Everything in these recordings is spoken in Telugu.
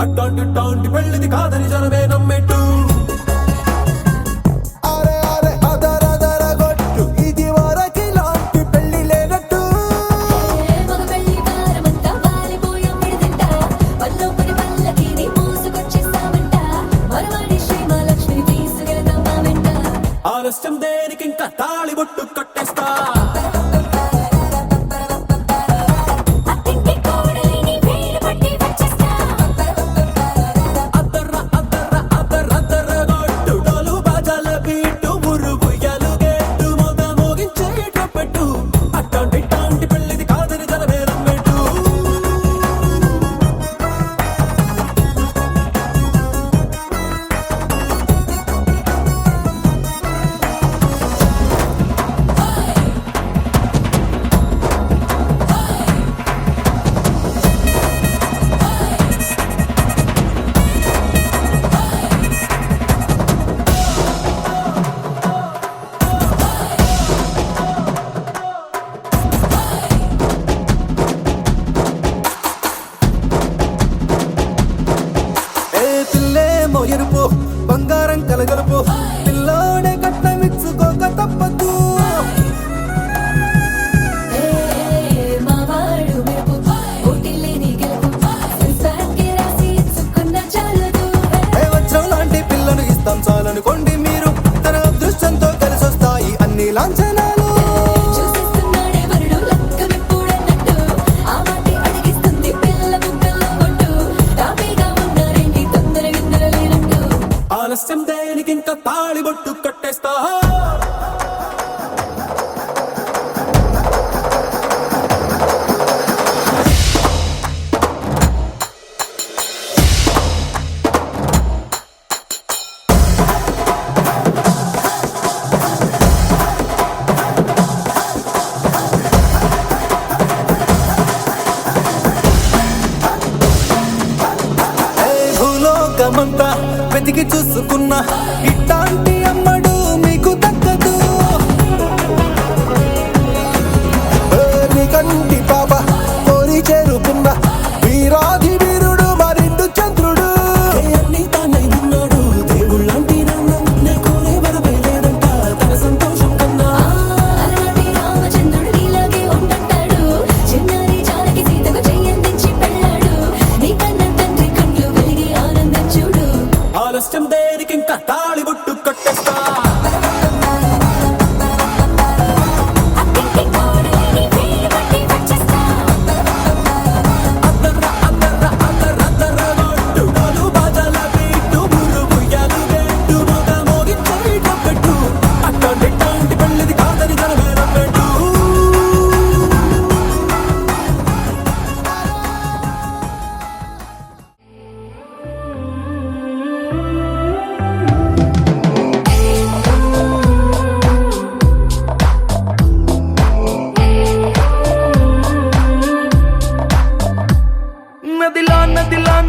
అట్టాంటి పెళ్ళిది కాదని జనమే నమ్మెట్టు ఆలస్యం దేనికి ఇంకా తాళి బొట్టు కట్టేస్తా ఎరుపు బంగారం కలగలుపు పిల్లోడే కట్టమిచ్చుకోక తప్పదు వజ్రం లాంటి పిల్లను ఇస్తాం చాలనుకోండి మీరు తన అదృష్టంతో కలిసొస్తాయి అన్ని లాంఛనాలు ఆలస్యం దేనికి ఇంకా తాళి బొట్టు కట్టేస్తా భూలోకమంతా వెతికి చూసుకున్నా ఇట్లాంటి అమ్మడు మీకు దక్కదు కంటి పాప కోరి చేరుకున్న వీరాధి వీరుడు మరిండు చంద్రుడు అన్ని తానై ఉన్నాడు దేవుళ్ళంటి నాన్న కోరే వరమే లేదంట తన సంతోషం కన్నా రామచంద్రుడు నీలాగే ఉండంటాడు చిన్నారి జానకి సీతకు చెయ్యందించి పెళ్ళాడు నీ కన్న తండ్రి కండ్లు వెలిగి ఆనందం చూడు ఆలస్యం దేనికి ఇంకా తాళి బొట్టు కట్టేస్తా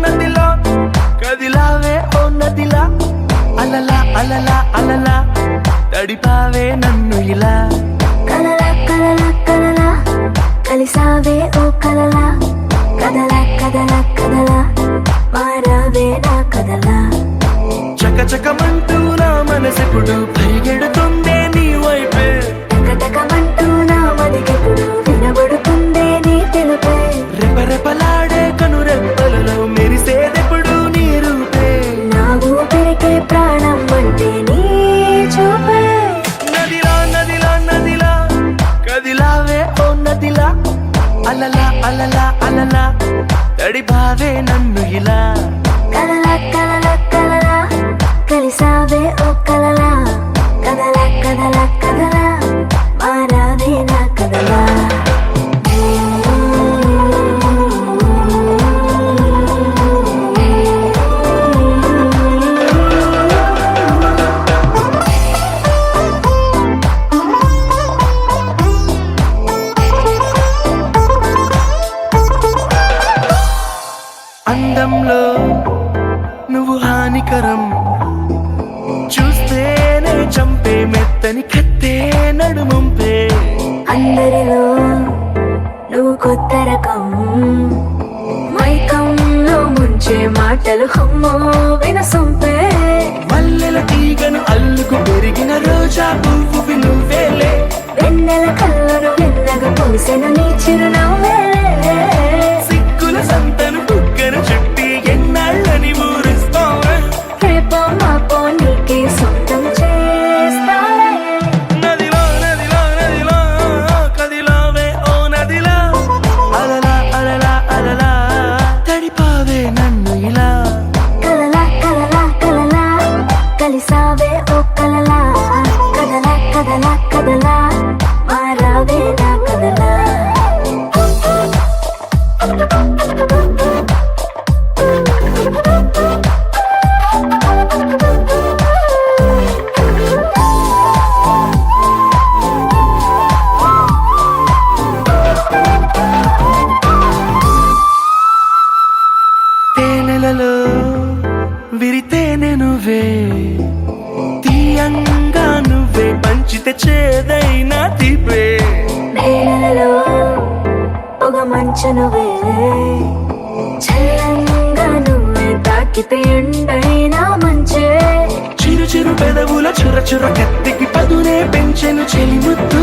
నదిలా కదిలావే ఓ నదిలా అలలా అలలా అలలా తడిపావే నన్ను ఇలా కలలా కలలా కలలా కలిసావే ఓ కలలా కదలా కదలా కదలా మారావే నా కదలా చకచకమంటూ నా మనసెప్పుడు పరిగెడుతుందే నీ వైపే టకటకమంటూ నా మదికెప్పుడు వినబడుతుందే నీ తెలుపే రెపరెపలాడే కనురెప్పలలో మెరిసేదెప్పుడు నీ రూపే నా ఊపిరికే ప్రాణం అంటే నీ చూపే నదిలా నదిలా నదిలా కదిలావే ఓ నదిలా అలలా అలలా అలలా తడిపావే నన్ను ఇలా కలలా కలలా కలలా కలిసావే ఓ కలలా కదలా కదలా కదలా మారావే నా కదలా నడుముంపే అందరిలో నువ్వు కొత్త రకం మైకంలో ముంచే మాటలు హమ్మో వినసొంపే మల్లెల తీగను అల్లుకు పెరిగిన రోజా పువ్వు నువ్వేలే వెన్నెల కళ్ళను వెన్నగా పూసెను నీ చిరునవ్వేలే సిక్కుల సంతను బుగ్గను చుట్టి ఎన్నాళ్ళని ఊరిస్తావే రేపో మాపో నీకే సొంతం చేస్తావే నదిలో నదిలో నదిలో కదిలావే ఓ నదిలా అలలా అలలా అలలా తడిపావే నన్ను ఇలా కలలా కలలా కలలా కలిసావే ఓ కలలా కదలా కదలా కదలా మారావే నా కదలా తేనెలలో విరితేనె నువ్వే తీయంగా నువ్వే పంచితే చేదైనా తీపే నేలలో ఒక మంచు నువ్వే చల్లంగా నువ్వే తాకితే ఎండైనా మంచే చిరు చిరు పెదవుల చుర చుర కత్తికి పదునే పెంచెను చెలిముద్దు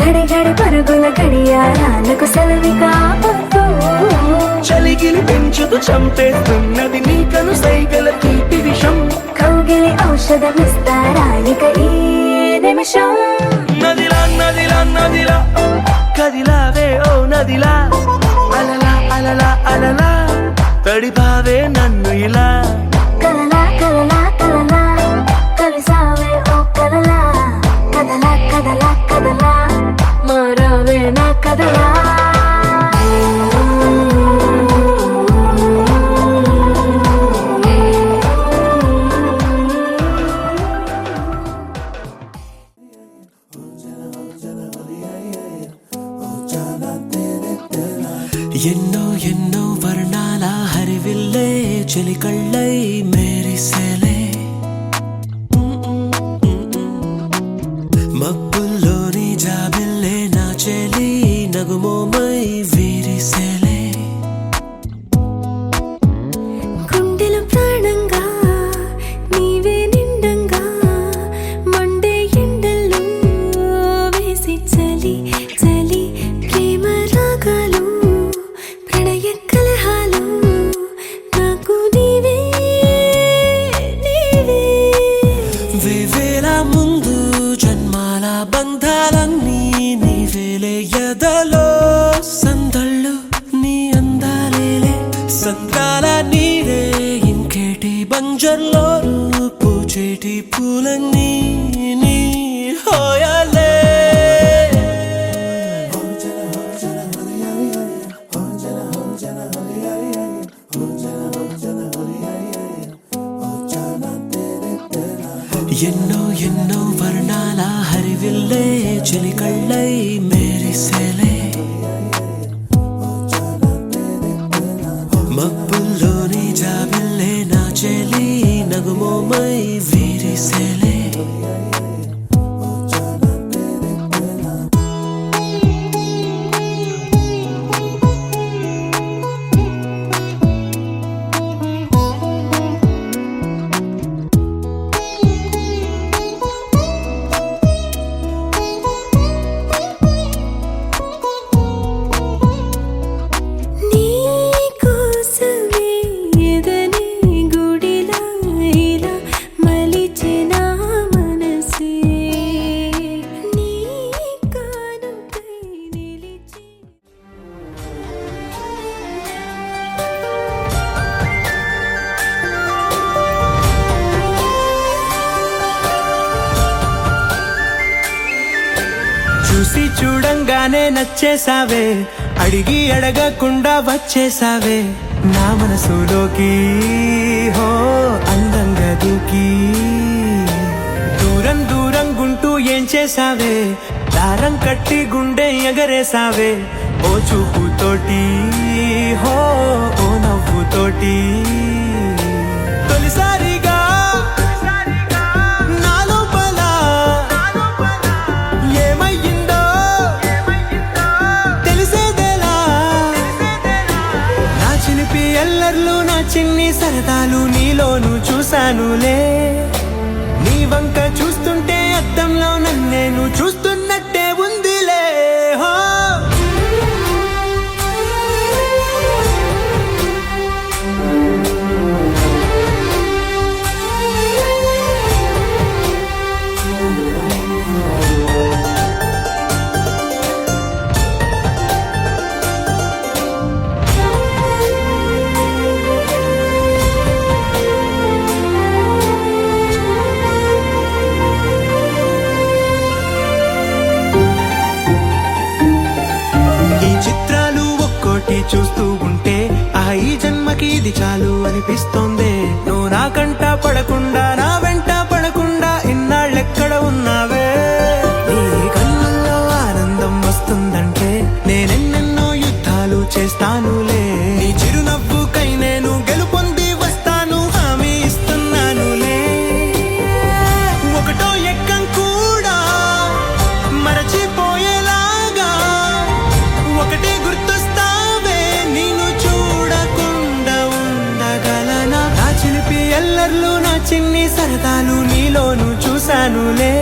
గడి గడి పరుగుల గడియారాలకు సెలవిగా పొద్దు చలిగిలి పెంచుతూ చంపేస్తున్నది నీకను సైగల తీపి విషం కౌగిలి ఔషధమిస్తారానిక ఈ నిమిషం నదిలా నదిలా నదిలా కదిలావే ఓ నదిలా అలలా అలలా అలలా తడిపావే నన్ను ఇలా కలలా కలలా కలలా కలిసావే ఓ కలలా కదలా కదలా కదలా మారావే నా కదలా ఎన్నో ఎన్నో వర్ణాల హరివిల్లే చెలికళ్ళై మేరిసేలే మబ్బుల్లోని జాబిల్లే నా చెలి నగుమోమై వీరిసేలే గుండెలో ప్రాణంగా నీవే నిండంగా మండే ఎండల్లో వేసి చలి చలి ప్రేమ రాగాలు ప్రణయ కలహాలు నాకు నీవే నీవే వేవేల ముందు జన్మాల బంధాలన్నీ నీవేలే ఎదలో సందళ్ళు నీ అందాలేలే సంద్రాల నీరే ఇంకేటి బంజర్లో పూచేటి పూలన్నీ నీ హోయాలే ఎన్నో ఎన్నో వర్ణాల హరివిల్లే చెలికళ్ళై మేరిసేలే మబ్బుల్లోని జాబిల్లే నా చెలి నగుమోమై వీరిసేలే నీ కోసమే ఎదనే గుడిలా ఇలా మలిచిన మనసే నీ కానుకై నిలిచి చూసి చూడంగానే నచ్చేసావే అడిగి అడగకుండా వచ్చేసావే నా మనసులోకి హో అందంగా దూకి దూరం దూరం గుంటూ ఏం చేసావే దారం కట్టి గుండె ఎగరేసావే ఓ చూపుతోటి హో ఓ నవ్వుతోటి తొలిసారిగా నా లోపల ఏమై చిన్ని సరదాలు నీలోను చూశానులే. నీ వంక చూస్తుంటే అద్దంలో నన్నేను చూస్తున్నట్టే ఉందిలే. హో చూస్తూ ఉంటే ఈ జన్మకి ఇది చాలు అనిపిస్తోంది. నువ్వు నా కంట పడకుండా నా వెంట పడకుండా ఇన్నాళ్ళెక్కడ ఉన్నావే. నీ కళ్ళల్లో ఆనందం వస్తుందంటే నేనెన్నెన్నో యుద్ధాలు చేస్తానులే. నీ చిరునవ్వుకై నేను గెలుపొంది వస్తాను హామీ ఇస్తున్నానులే. ఒకటో ఎక్కం కూడా మరచిపోయేలాగా ఒకటే గుర్తొస్తా. ఎల్లర్లు నా చిన్ని సరదాలు నీలోను చూశానులే.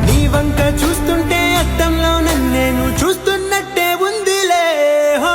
నీ వంక చూస్తుంటే అద్దంలో నన్నేను చూస్తున్నట్టే ఉందిలే. హో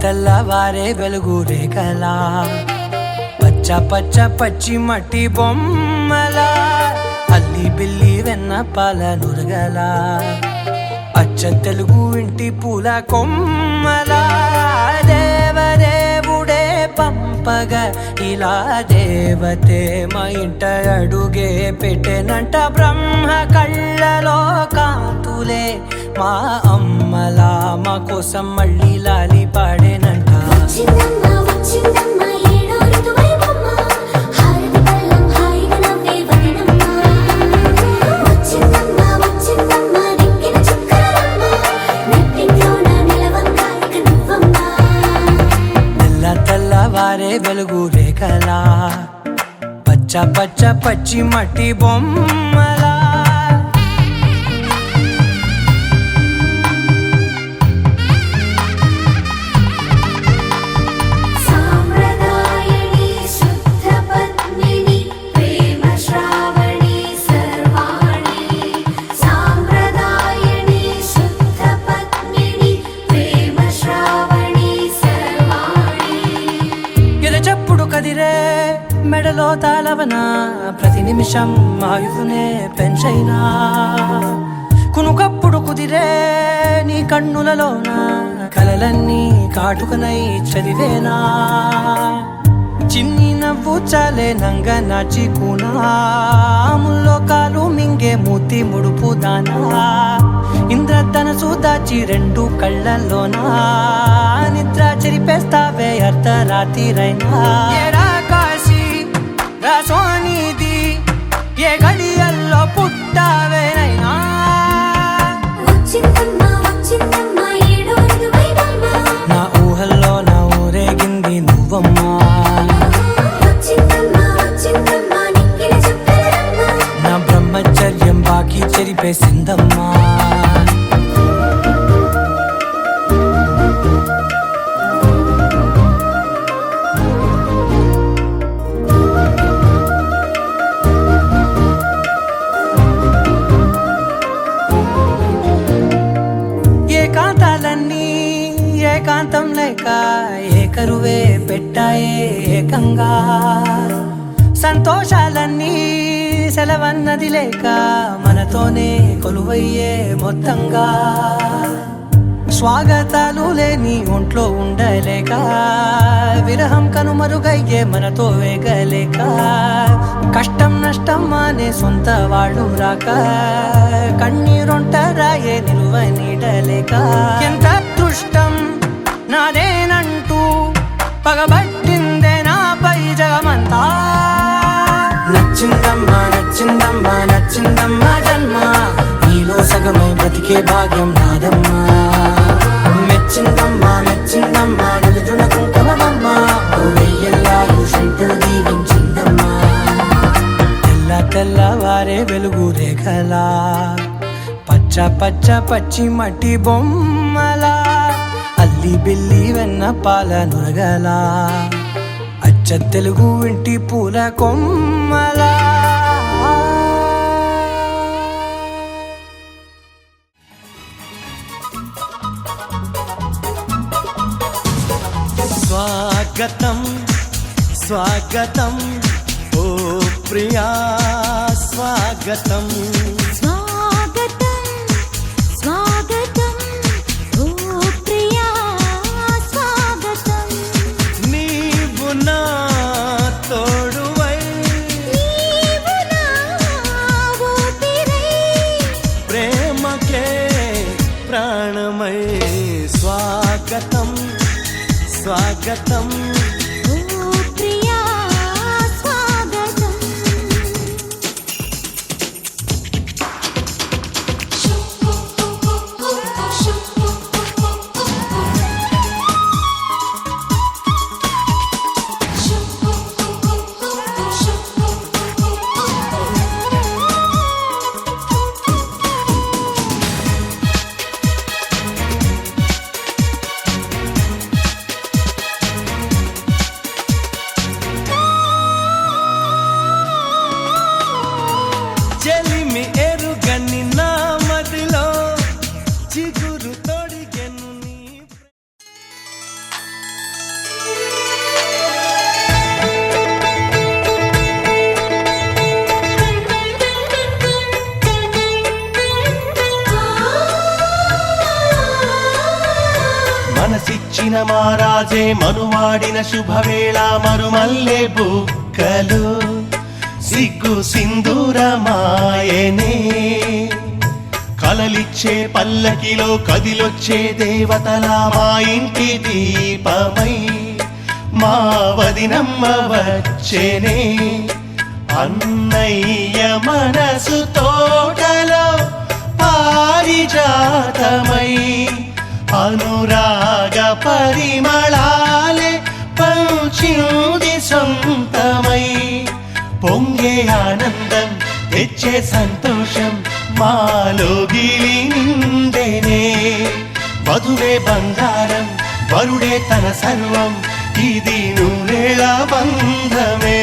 తెల్లవారే వెలుగు రేఖలా పచ్చ పచ్చ పచ్చి మట్టి బొమ్మలా అల్లి బిల్లి వెన్న పాల నురగలా అచ్చ తెలుగు ఇంటి పూల కొమ్మలా దేవదేవుడే పంపగా ఇలా దేవతే మా ఇంట అడుగే పెట్టెనంట. బ్రహ్మ కళ్ళలో కాంతులే మా అమ్మలా మా కోసం మళ్ళీ లాలి పాడేనంట. తెల్లవారే వెలుగు రేఖలా పచ్చ పచ్చ పచ్చి మట్టి బొమ్మలా. మెడలో తాళవన ప్రతి నిమిషం ఆయువునే పెంచైనా కునుకప్పుడు కుదిరే నీ కన్నులలోన కలలన్నీ కాటుకనై చదివేనా. చిన్ని నవ్వు చాలే నంగ నాచి కూనాముల్లో కాలు మింగే మూతి ముడుపు దానా. ఇంద్రధనసు దాచి రెండు కళ్ళల్లోనా నిద్ర చెరిపేస్తావే అర్ధరాత్రిరైనా. రాసోనిది ఏ గడియల్లో పుట్టావేనైనా. నా ఊహల్లో నా ఊరేగింది నువ్వమ్మా. నా బ్రహ్మచర్యం బాకీ చెరిపేసిందమ్మా. ఏకాంతం లేక ఏకరువే పెట్టాయే ఏకంగా. సంతోషాలన్నీ సెలవన్నది లేక మనతోనే కొలువయ్యే మొత్తంగా. స్వాగతాలు లేని ఒంట్లో ఉండలేక విరహం కనుమరుగయ్యే మనతో వేగలేక కష్టం నష్టం అనే సొంత వాళ్ళు రాక కన్నీరొంటరాయే నిలువ నీడలేక ఎంత అదృష్టం నాదేనంటూ పగబట్టిందే నాపై జగమంతా నచ్చిందమ్మా నచ్చిందమ్మా నచ్చిందమ్మా జన్మ నీలో సగమై బ్రతికే భాగ్యం నాదమ్మా మెచ్చిందమ్మా మెచ్చిందమ్మా నిలుచున కుంకుమమ్మా వెయ్యల్లాలు శంకులు దీవించిందమ్మా తెల్ల తెల్లవారే వెలుగు రేఖలా పచ్చ పచ్చ పచ్చి మట్టి బొమ్మలా అల్లి బిల్లి వెన్న పాల నురగలా అచ్చ తెలుగు ఇంటి పూల కొమ్మలా స్వాగతం స్వాగతం ఓ ప్రియా స్వాగతం స్వాగతం స్వాగతం ఓ ప్రియా స్వాగతం నీవు నా తోడువై నీవు నా ఊపిరై ప్రేమకే ప్రాణమై స్వాగతం స్వాగతం ఓ ప్రియా స్వాగతం చెలిమి ఎరుగని నా మదిలో చిగురు తొడిగెను నీ మనసిచ్చిన మారాజే మనువాడిన శుభవేళ మరుమల్లె బుక్కలు సిగ్గు సింధూరమాయనే కలలిచ్చే పల్లకిలో కదిలొచ్చే దేవతలా మా ఇంటి దీపమై మా వదినమ్మ వచ్చేనే అన్నయ్య మనసు తోటలో పారిజాతమై అనురాగ పరిమళాలే పంచింది సొంతమై పొంగే ఆనందం తెచ్చే సంతోషం మాలోగిలి నిండేనే వధువే బంగారం వరుడే తన సర్వం ఇది నూరేళ బంధమే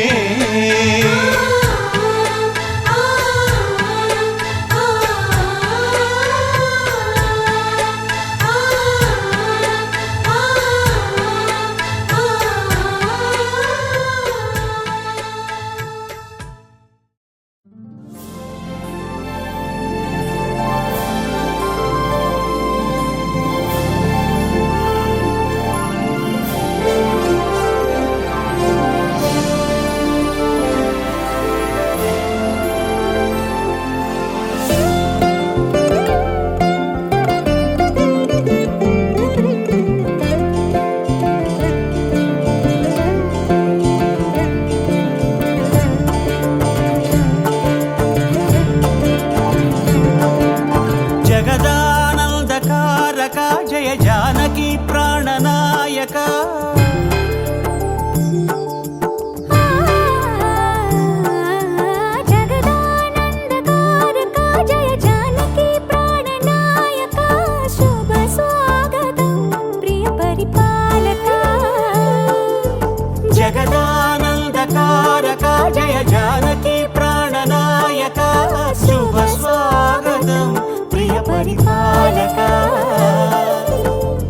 జగదానందకారక జయ జానకి ప్రాణనాయక జగదానందకారక జయ జానకి ప్రాణనాయక శుభ స్వాగతం ప్రియ పరిపాలక జగదానందకారక జయ జానకి ప్రాణనాయక శుభ స్వాగతం ప్రియ పరిపాలక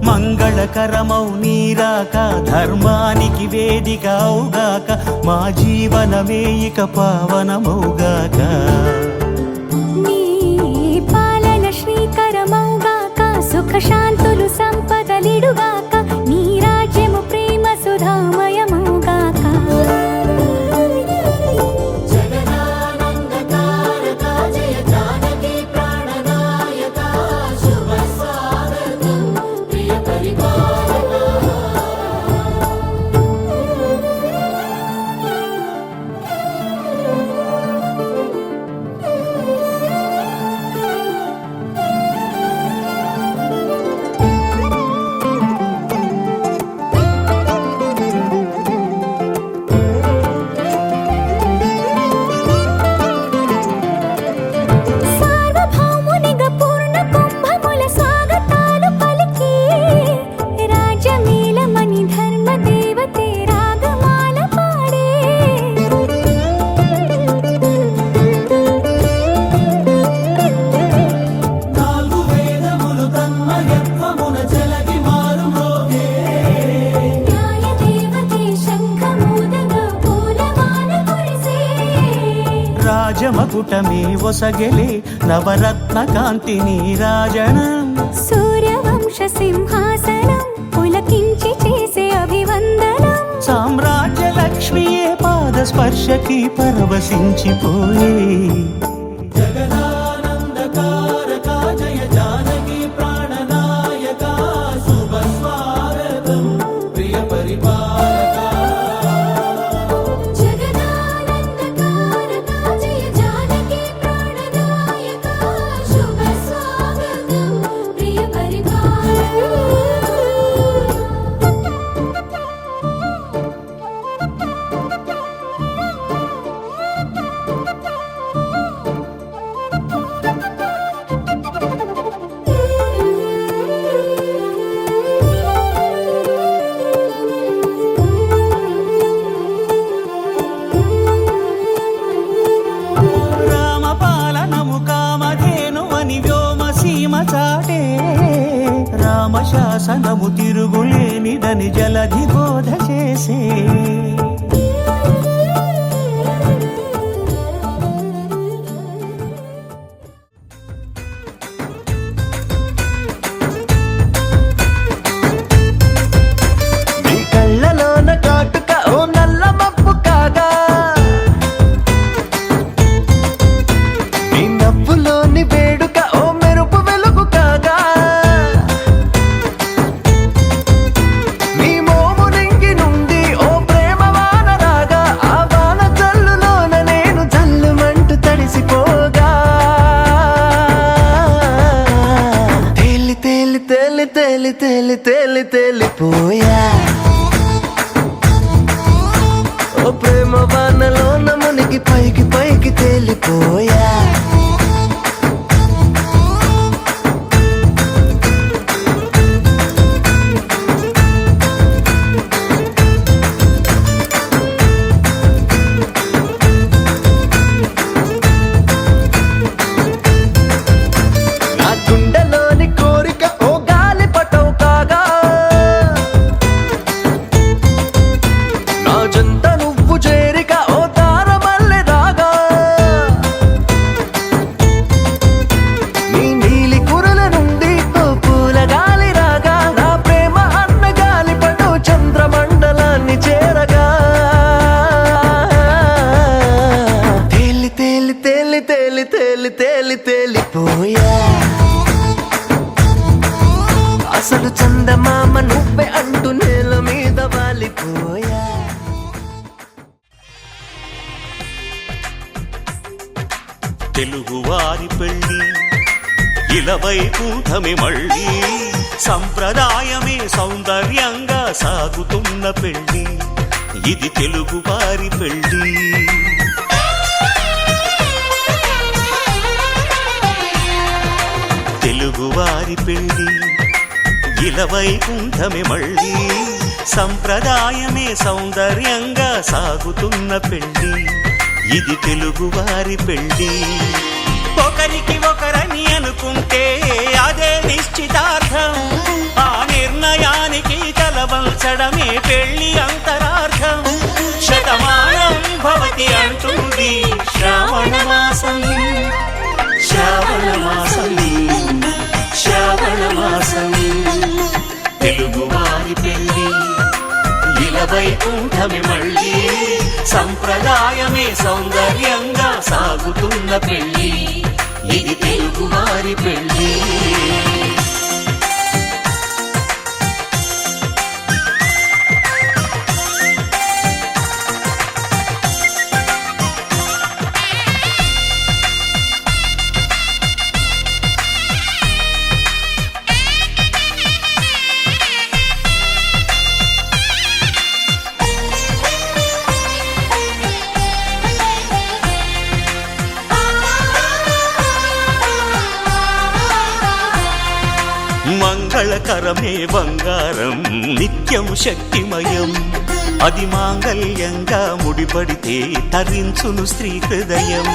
మంగళకరమౌ నీరాక ధర్మానికి వేదికవుగాక మా జీవనమే ఇక పావనమౌగాక నీ పాలన శ్రీకరమౌగాక సుఖ శాంతులు కిరీటమే ఒసగెలే నవరత్న కాంతి నీరాజనం సూర్యవంశ సింహాసనం పులకించి చేసే అభివందనం సామ్రాజ్య లక్ష్మియే పాద స్పర్శకి పరవశించిపోయే జగదానందకారక జయ జానకి ప్రాణనాయక శుభ స్వాగతం ప్రియ పరిపాలక జగదానందకారక జయ జానకి ప్రాణనాయక శుభ స్వాగతం ప్రియ రామపాలనము కామధేను అని వ్యోమసీమ చాటే రామశాసనము తిరుగులేనిదని జలధి బోధ చేసే నీ కళ్ళలోన కాటుక ఓ నల్ల మబ్బు కాగా నీ నవ్వులోని వేడుక ఓ మెరుపు వెలుగు కాగా నీ మోము నింగి నుండి ఓ ప్రేమ వాన రాగా ఆ వాన జల్లులోన నేను జల్లుమంటూ తడిసిపోగా తేలి తేలి తేలి తేలి తేలి తేలి తేలిపోయా ఓ ప్రేమ వానలోన మునిగి పైకి పైకి తేలిపోయా నా గుండెలోని కోరిక ఓ గాలి పటవు కాగా నా జంట నువ్వు చేరిక ఓ తారమల్లె రాగా నీ నీలి కురల నుండి ఓ పూల గాలి రాగా నా ప్రేమ అన్న గాలి పటు చంద్రమండలాన్ని చేరగా తేలి తేలి తేలి తేలి తేలి తేలి తేలిపోయా అసలు చందమామ నువ్వే అంటూ నేల మీద వాలిపోయా తెలుగువారి పెళ్ళి ఇలవైకుంఠమే మళ్ళీ సంప్రదాయమే సౌందర్యంగా సాగుతున్న పెళ్ళి ఇది తెలుగువారి పెళ్ళి తెలుగువారి పెళ్ళి ఇలవైకుంఠమే మళ్ళీ సంప్రదాయమే సౌందర్యంగా సాగుతున్న పెళ్ళి ఇది తెలుగువారి పెళ్ళి ఒకరికి ఒకరని అనుకుంటే అదే నిశ్చితార్థం ఆ నిర్ణయానికి తలవంచడమే పెళ్ళి అంతరార్థం శతమానం భవతి అంటుంది శ్రావణ మాసం శ్రావణ మాసం శ్రావణ మాసం తెలుగువారి పెళ్ళి ఇలవైకుంఠమే మళ్ళీ సంప్రదాయమే సౌందర్యంగా సాగుతున్న పెళ్ళి ఇది తెలుగువారి పెళ్ళి మంగళకరమే బంగారం నిత్యం శక్తిమయం అది మాంగళ్యంగా ముడిపడితే తరించును స్త్రీ హృదయం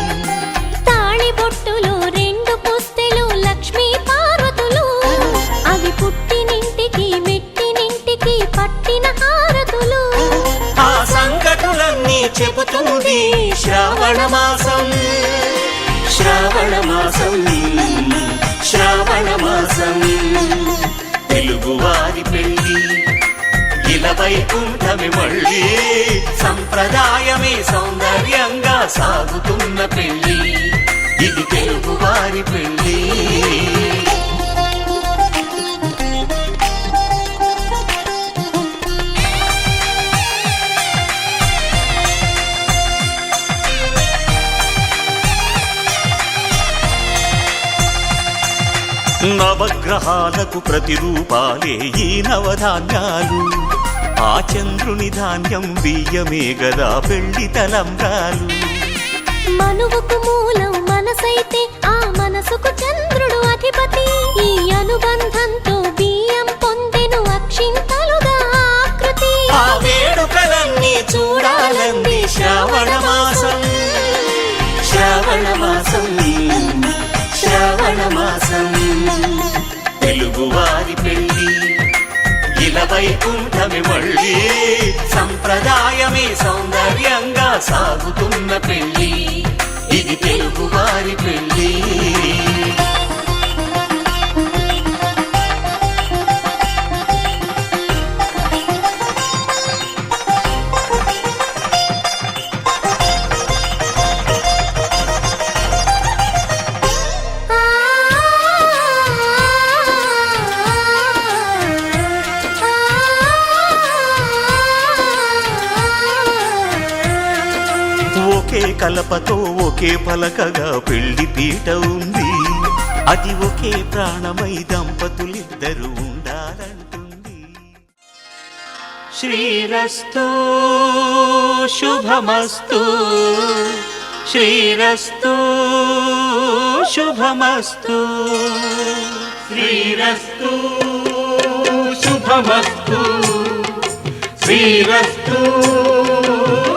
తాళి బొట్టులో రెండు పుస్తెలు లక్ష్మీ పార్వతులు అవి పుట్టినింటికి మెట్టినింటికి పట్టిన హారతులు ఆ సంగతులన్నీ చెబుతుంది శ్రావణ మాసం శ్రావణ మాసం శ్రావణ మాసం తెలుగువారి పెళ్ళి ఇలా వైకుంఠమే మళ్ళీ సంప్రదాయమే సౌందర్యంగా సాగుతున్న పెళ్ళి ఇది తెలుగువారి పెళ్ళి నవగ్రహాలకు ప్రతిరూపాలే ఈ నవధాన్యాలు ఆ చంద్రుని ధాన్యం బియ్యమే గదా పెళ్లి తలంబ్రాలు మనువుకు మూలం మనసైతే ఆ మనసుకు చంద్రుడు అధిపతి ఈ అనుబంధంతో బియ్యం పొందెను అక్షింతలుగా ఆకృతి ఆ వేడుకలన్నీ చూడాలంది శ్రావణ మాసం శ్రావణ మాసం శ్రావణ మాసం తెలుగువారి పెళ్ళి ఇలా వైకుంఠమే మళ్ళీ సంప్రదాయమే సౌందర్యంగా సాగుతున్న పెళ్ళి ఇది తెలుగువారి పెళ్ళి ఒకే కలపతో ఒకే పలకగా పెళ్లి పీట ఉంది అది ఒకే ప్రాణమై దంపతులిద్దరూ ఉండాలంటుంది శ్రీరస్తు శుభమస్తు శ్రీరస్తు శుభమస్తు శ్రీరస్తు శుభమస్తు శ్రీరస్తు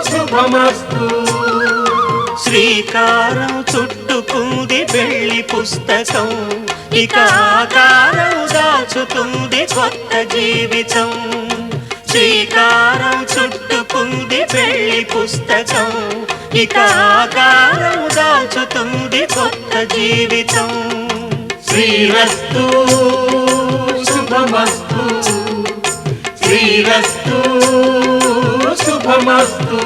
శుభమస్తు శ్రీకారం చుట్టుకుంది పెళ్లి పుస్తకం ఇక ఆకారం దాచుతుంది కొత్త జీవితం శ్రీకారం చుట్టుకుంది పెళ్లి పుస్తకం ఇక ఆకారం దాచుతుంది కొత్త జీవితం శ్రీరస్తు శుభమస్తు శ్రీరస్తు శుభమస్తు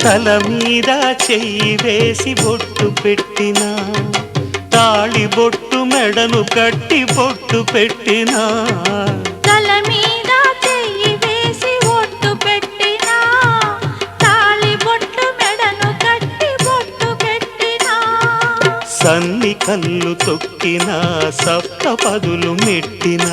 తల మీద చెయ్యి వేసి బొట్టు పెట్టినా తాళి బొట్టు మెడను కట్టి బొట్టు పెట్టినా తల మీద చెయ్యి వేసి ఒట్టు పెట్టినా తాళి బొట్టు మెడను కట్టి బొట్టు పెట్టినా సన్ని కళ్ళు తొక్కినా సప్త పదులు మెట్టినా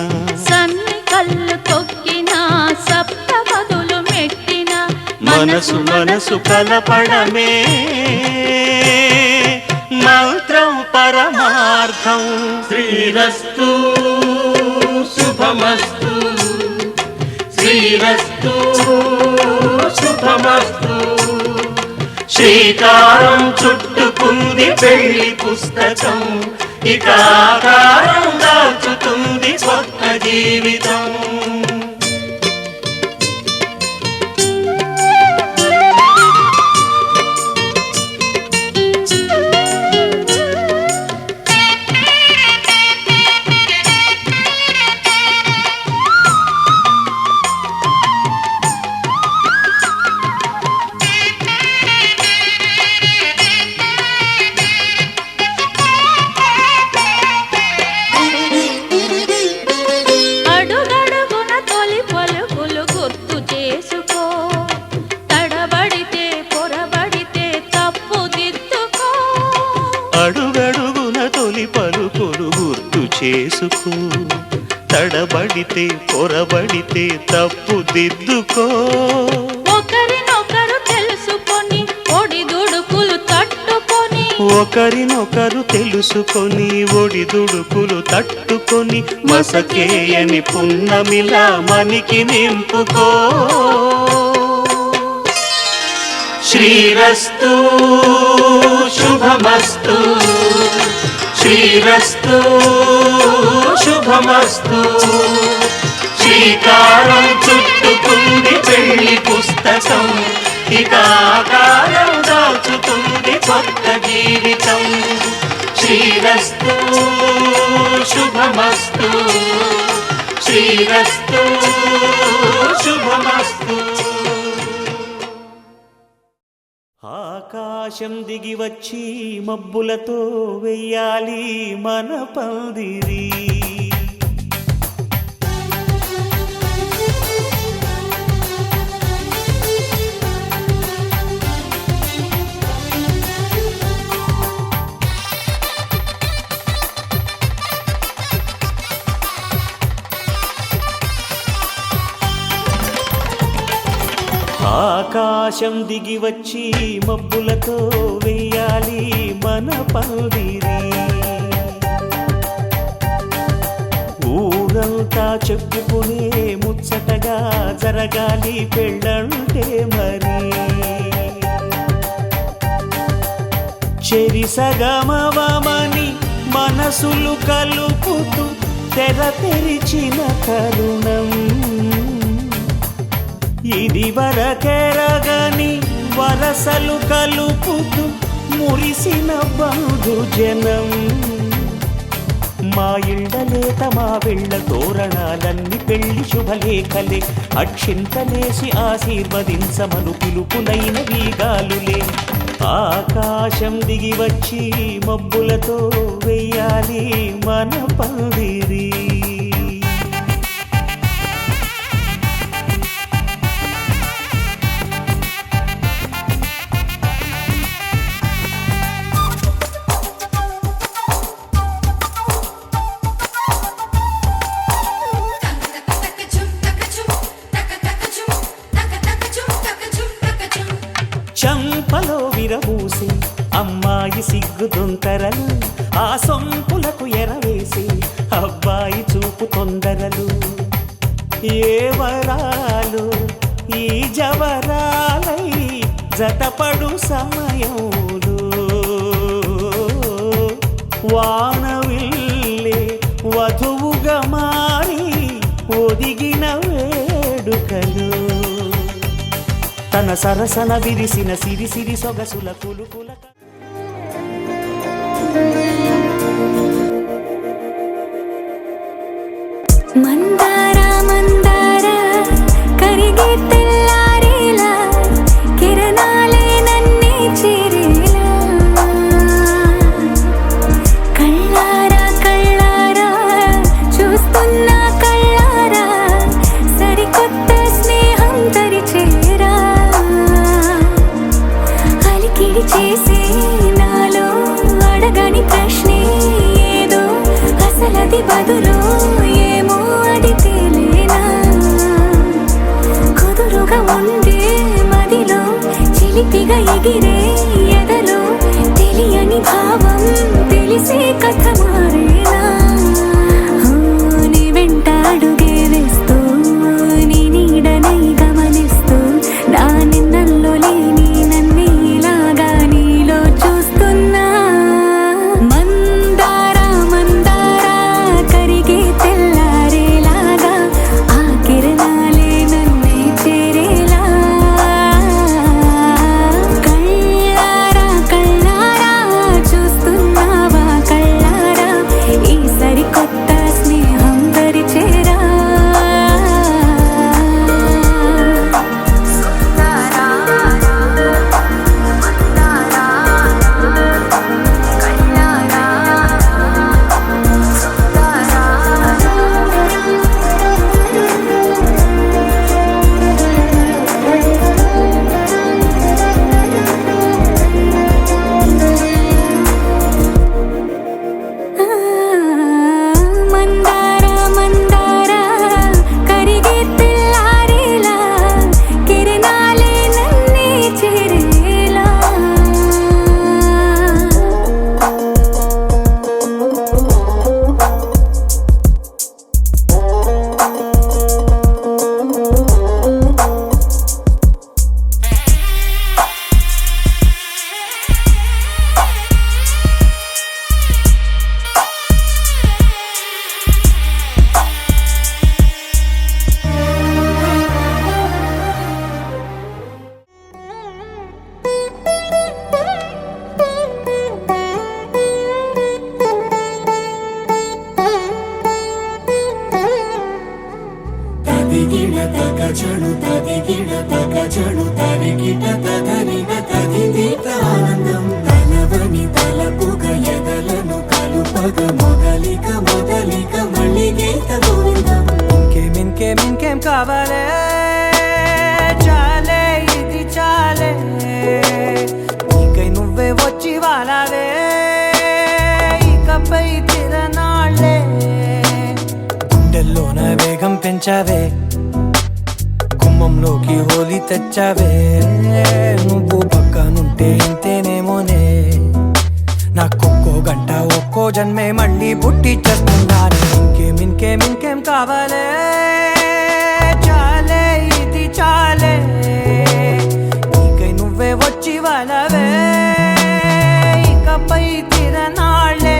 సన్ని కళ్ళు తొక్కినా సప్త పదులు మెట్టినా మనసు మనసు కలపడమే మంత్రం పరమార్థం శ్రీరస్తు శుభమస్తు శ్రీరస్తు శుభమస్తు శ్రీకారం చుట్టుకుంది పెళ్లి పుస్తకం ఇక ఆకారం దాచుతుంది కొత్త జీవితం అడుగడుగున తొలి పలుకులు గుర్తు చేసుకో తడబడితే పొరబడితే తప్పు దిద్దుకో ఒకరినొకరు తెలుసుకొని ఒడిదుడుకులు తట్టుకొని ఒకరినొకరు తెలుసుకొని ఒడిదుడుకులు తట్టుకొని మసకేయని పున్నమిలా మనికి నింపుకో. శ్రీరస్తు శుభమస్తు, శ్రీరస్తు శుభమస్తు. శ్రీకారం చుట్టుకుంది పెళ్లి పుస్తకం, ఇక ఆకారం దాచుతుంది కొత్త జీవితం. శ్రీరస్తు శుభమస్తు, శ్రీరస్తు శుభమస్తు. ఆకాశం దిగి వచ్చి మబ్బులతో వెయ్యాలి మన పందిరి. ఆకాశం దిగి వచ్చి మబ్బులతో వెయ్యాలి మన పందిరి. ఊరంతా చెప్పుకునే ముచ్చటగా జరగాలి పెళ్ళంటే మరి. చెరిసగమవమని మనసులు కలుపుతూ తెర తెరిచిన తరుణం, ఇది వరకెరగని వరసలు కలుపుతూ మురిసిన బంధుజనం. మా ఇళ్ళలేత మా వెళ్ళ తోరణాలన్నీ పెళ్లి శుభలేఖలే, అక్షింతలేసి ఆశీర్వదించమను పిలుపులైన వీగాలులే. ఆకాశం దిగి వచ్చి మబ్బులతో వెయ్యాలి మన పందిరి. చంపలో విరబూసి అమ్మాయి సిగ్గుదొంతరలు, ఆ సొంపులకు ఎరవేసి అబ్బాయి చూపు తొందరలు. ఏ వరాలు ఈ జవరాలై జతపడు సమయంలో, వానవిల్లే వధువుగా మారి ఒదిగిన వేడుకలు. తన సరసన విరిసిన సిరి సిరి సొగసుల కులుకుల. మందార మందార కరిగే తెల్లారేలా, కిరణాలే నన్నే చేరేలా. కళ్ళారా కళ్ళారా చూస్తున్నా కళ్ళారా, సరికొత్త స్నేహం తరిచేరా. అలికిడి చేసే నాలో అడగని ప్రశ్నే ఏదో, అసలది బదులు ఏమో అది తేలేనా. కుదురుగా ఉండే మదిలో చిలిపిగా ఎగిరే ఎదలో, తెలియని భావం తెలిసే కథ మారేనా. నీ వెంట అడుగే వేస్తూ నీ నీడనై గమనిస్తూ, నా నిన్నల్లో లేని నన్నే ఇలాగా నీలో చూస్తున్నా. మందార మందార కరిగే తెల్లారేలాగా, ఆ కిరణాలే నన్నే చేరేలా. కళ్ళారా తగచడు తదిగిడ తగచడు తరిగిట తగరిన తదిదీత ఆనందం తలవని తలపుగ ఎదలను కలుపగ మొదలిక మొదలిక మళ్ళీ గీత గోవిందం. ఇంకేం కావాలే చాలే ఇది చాలే నీకై నువ్వే వచ్చి వాలావే ఇకపై తిరనాళ్ళే గుండెల్లోన వేగం పెంచావే గుమ్మంలోకి హోలీ తెచ్చావే నువ్వు పక్కనుంటే ఇంతేనేమోనే నాకొక్కో గంట ఒక్కో జన్మే మళ్ళీ పుట్టి చేస్తున్నాను. ఇంకేం కావాలే చాలే ఇది చాలే నీకై నువ్వే వచ్చి వాళ్ళవే ఇకపై తిరనాళ్ళే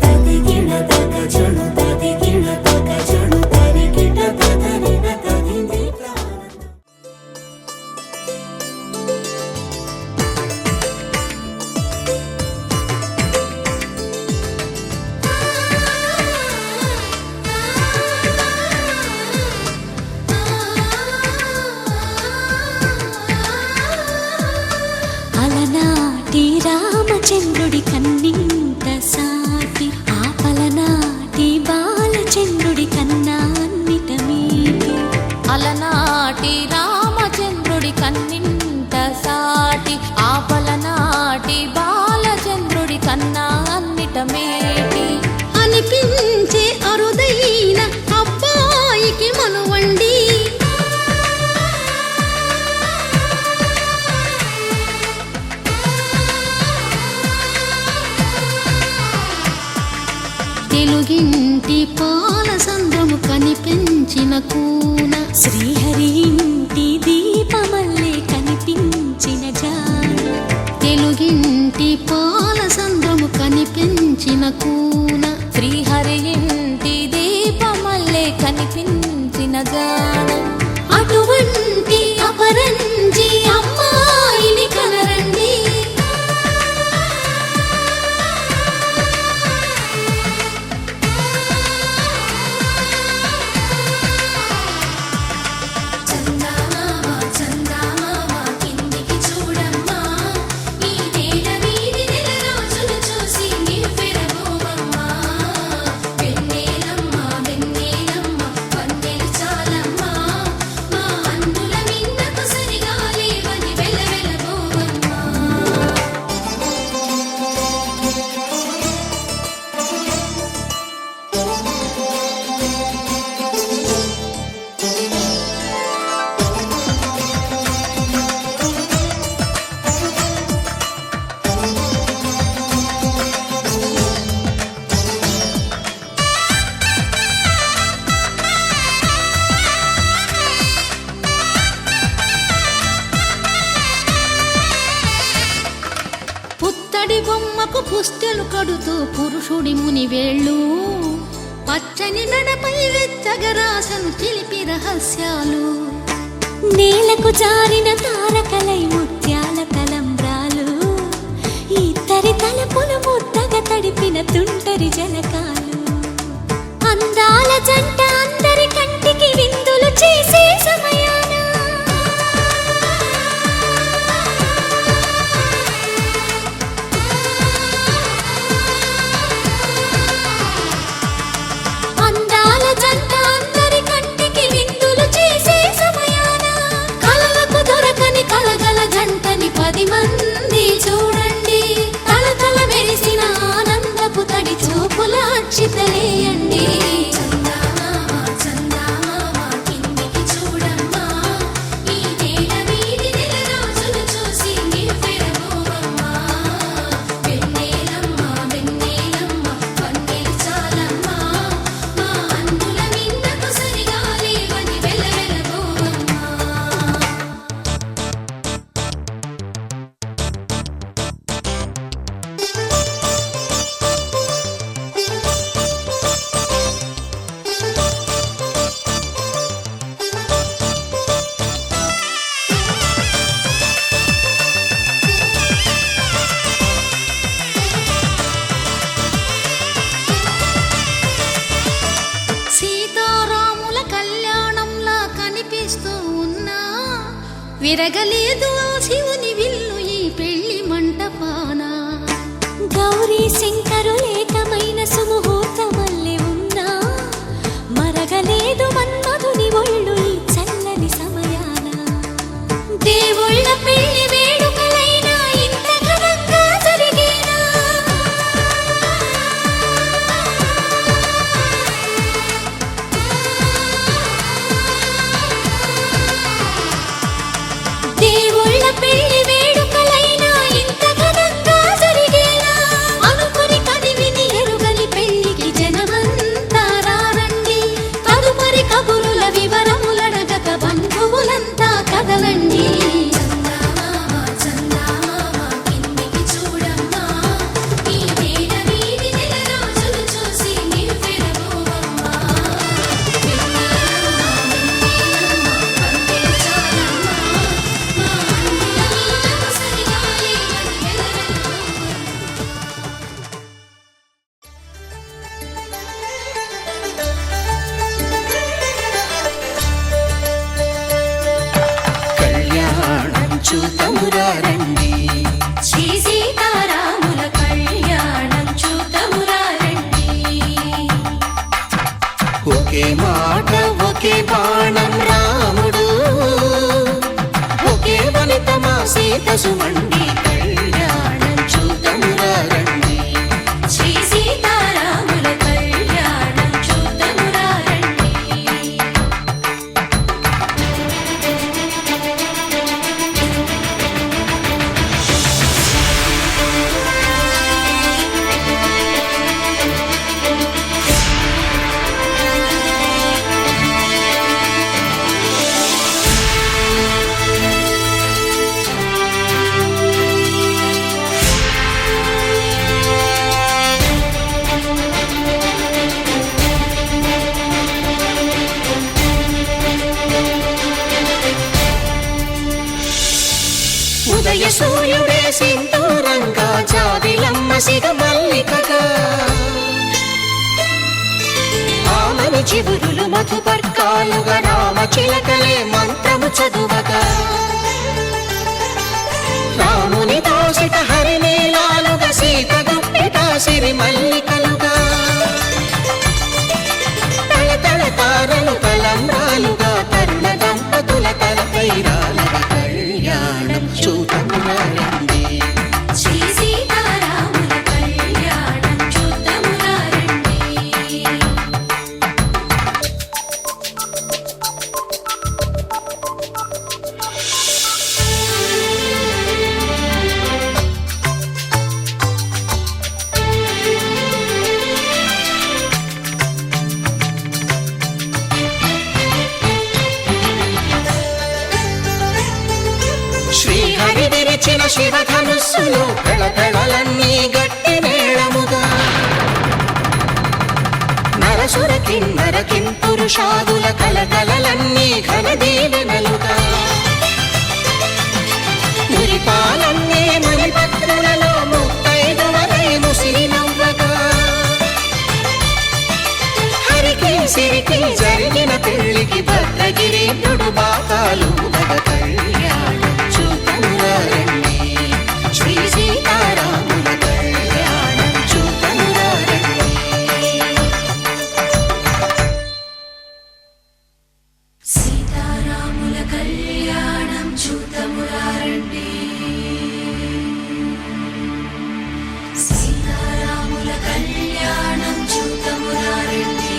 తదిగిడ తగచడు తదిగిడ తగచడు తరిగిట తగరిన తదిదీత ఆనందం. అలనాటి రామచంద్రుడి కన్నింత సాటి ఆపలనాటి బాలచంద్రుడి కన్నా అన్నిట మీటి. అలనాటి రామచంద్రుడి కన్నింత సాటి ఆపలనాటి బాలచంద్రుడి కన్నా అన్నిట మేటి అనిపించే అరుదైన అబ్బాయికి మనువండి తెలుగింటి పాలసంద్రము కనిపించిన కూన శ్రీహరి ఇంటి దీపమల్లే కనిపించిన జాన. తెలుగింటి పాలసంద్రము కనిపించిన కూన శ్రీహరి ఇంటి దీపమల్లే కనిపించిన జాడ అటువంటి అపరంజి అమ్మాయిని కనరండి. కిందికి చూడమ్మా ఈ నేల వీధి నెల రోజులు చూసి నివ్వెరబోవమ్మా. వెన్నెలమ్మ వెన్నెలమ్మ వన్నెలు చాలమ్మా మా అన్నుల మిన్నకు సరిగా లేవని వెలవెలబోవమ్మా. పుత్తడి బొమ్మకు పుస్తెలు కడుతూ పురుషుడి ముని వేళ్ళు పచ్చని నడపై వెచ్చగరాసను చిలిపి రహస్యాలు నేలకు జారిన తారకలై ముత్యాల తలంబ్రాలు ఇద్దరి తలపులు ముద్దగా తడిపిన తుంటరి జలకాలు అందాల జంట అందరి కంటికి విందులు చేసే సమయాన అందాల జంట అందరి కంటికి విందులు చేసే సమయాన కలలకు దొరకని కలగల జంటని 10 మంది చూడండి. తలతల మెరిసిన ఆనందపు తడి చూపుల అచ్చితలేయండి. కిందికి చూడమ్మా ఈ నేల వీధి నెల రోజులు చూసి నివ్వెరబోవమ్మా. వెన్నెలమ్మ వెన్నెలమ్మ వన్నెలు చాలమ్మా మా అన్నుల మిన్నకు సరిగా లేవని వెలవెలబోవమ్మా. మెరగలేదు ఆ శివుని విల్లు ఈ పెళ్లి మంటపాన. గౌరీ శంకరు ఏకమైన సుముహూర్తమల్లె ఉన్నా మరగలేదు మన్మధుని ఒళ్ళు ఈ చల్లని సమయాన. దేవుళ్ళ పెళ్లి వేడుకలైనా ఇంత ఘనంగా జరిగేనా? దేవుళ్ళ పెళ్లి వేడుకలైనా ఇంత ఘనంగా జరిగేనా? అనుకుని కదివిని ఎరుగని పెళ్లికి జనమంతా రారండి. తదుపరి కబురుల వివరములడగక బంధువులంతా కదలండి. చందమామ చందమామ కిందికి చూడమ్మా, ఈ వేడ వీడి నెల రోజులు చూసి నీవు పెరగోవమ్మా. వెన్నెలమ్మ పందెలు చాలమ్మా, మా అన్నుల మీదకు సరిగాలి అని వెలవెలబోవమ్మా. కళ్యాణం చూతమురా రండి, శ్రీ సీతారాముల కళ్యాణం చూతమురా రండి. ఒకే మాట ఒకే బాణం రాముడు, ఒకే వనిత మా సీత సుమండి. కళ్యాణం చూతమురా రండి, శ్రీ సీతారాముల కళ్యాణం చూతమురా రండి. ఉదయ సూర్యుడే సింధూరంగా, జాబిలమ్మ సిగ మల్లికగా, ఆమని చివురులు మధుపర్కాలుగా, రామ చిలకలే మంత్రము చదువగా, రాముని దోసిట హరినీలాలుగా, సీత గుప్పిట సిరి మల్లికలుగా, తల తల తారలు తలంబ్రాలుగా, తరుణ దంపతుల తలపై రాలగా. కళ్యాణం చూతమురా రండి, శ్రీ సీతారాముల కళ్యాణం చూతమురా రండి. శ్రీహరి విరిచిన శివధనుస్సులో పెళపెళలన్నీ గట్టి మేళముగా, నరసుర కిన్నర కింపురుషాదుల కలకలలన్నీ ఘన దీవెనలుగా, మురిపాలన్నీ మణిపత్రులలో ముత్తైదువలై ముసిరి నవ్వగా, హరికి సిరికి జరిగిన పెళ్లికి భద్రగిరీంద్రుడు బాకాలు మగ. కళ్యాణం చూతమురా రండి, శ్రీ సీతారాముల కళ్యాణం చూతమురా రండి. సీతారాముల కళ్యాణం చూతమురా రండి. సీతారాముల కళ్యాణం చూతమురా రండి.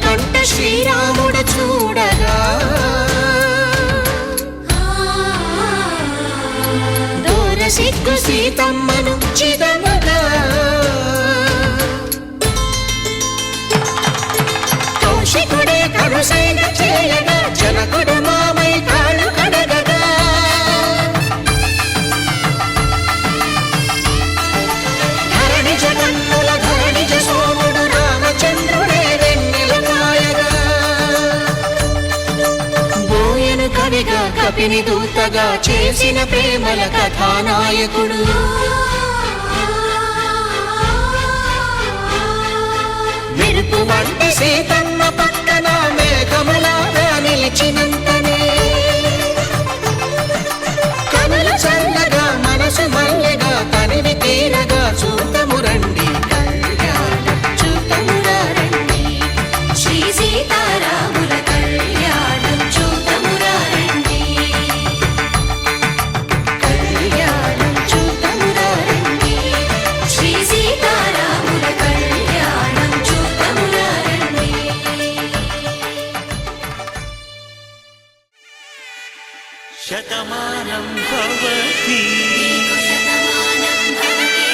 కంట శ్రీరాముడు చూడగా, సిగ్గు సీతమ్మను చిదమగా కౌశికుడే కరుసైన చేయగా జనకుడు మామై కాళ్ళు కడగగా ధరణి జగన్నుల ధరణిజ సోముడు రామచంద్రుడే వెన్నెల కాయగా బోయను కవిగా కపిని దూతగా చేసిన ప్రేమల కథానాయకుడు మెరుపు వంటి సీతమ్మ పక్కన మేఘములాగా నిలిచినంతనే కనులు చల్లగా మనసు మల్లెగా తనివి తీరగా చూతము రండి కళ్యాణం చూతమురా రండి శ్రీ సీతారాముల కళ్యాణం చూతమురా రండి కళ్యాణం చూతమురా రండి శ్రీ సీతారాముల కళ్యాణం చూతమురా రండి శతమానం భవతి శతమానం భవతి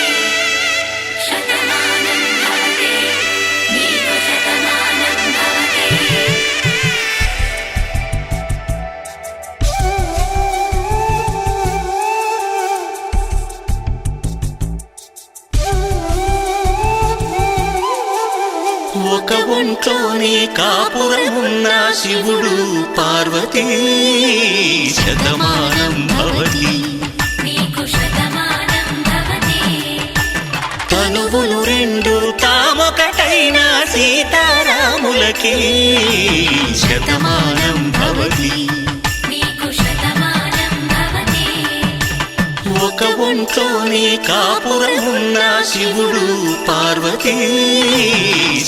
శతమానం భవతి నీకు శతమానం భవతి ఒక ఒంట్లోనే కాపురమున్న శివుడు పార్వతీ శతమానం భవతి నీకు శతమానం భవతి తనువులు రెండు తామొకటైన సీతారాములకి శతమానం భవతి నీకు శతమానం భవతి ఒక ఒంట్లోనే కాపురమున్న శివుడు పార్వతీ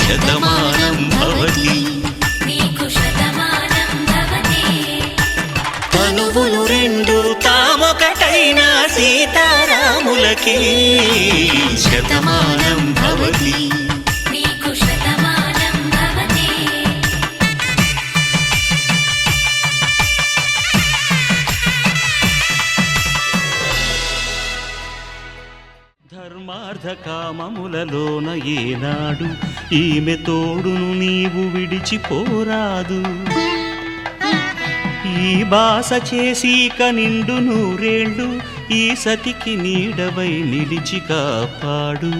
శతమానం భవతి నీకు శతమానం భవతి తనువులు రెండు తామొకటైన సీతారాములకి శతమానం భవతి నీకు శతమానం భవతి ధర్మార్థ కామములలోన ఏనాడు ఈమె తోడును నీవు విడిచిపోరాదు ఈ బాస చేసి నిండు నూరేళ్ళు ఈ సతికి నీడవై నిలిచి కాపాడు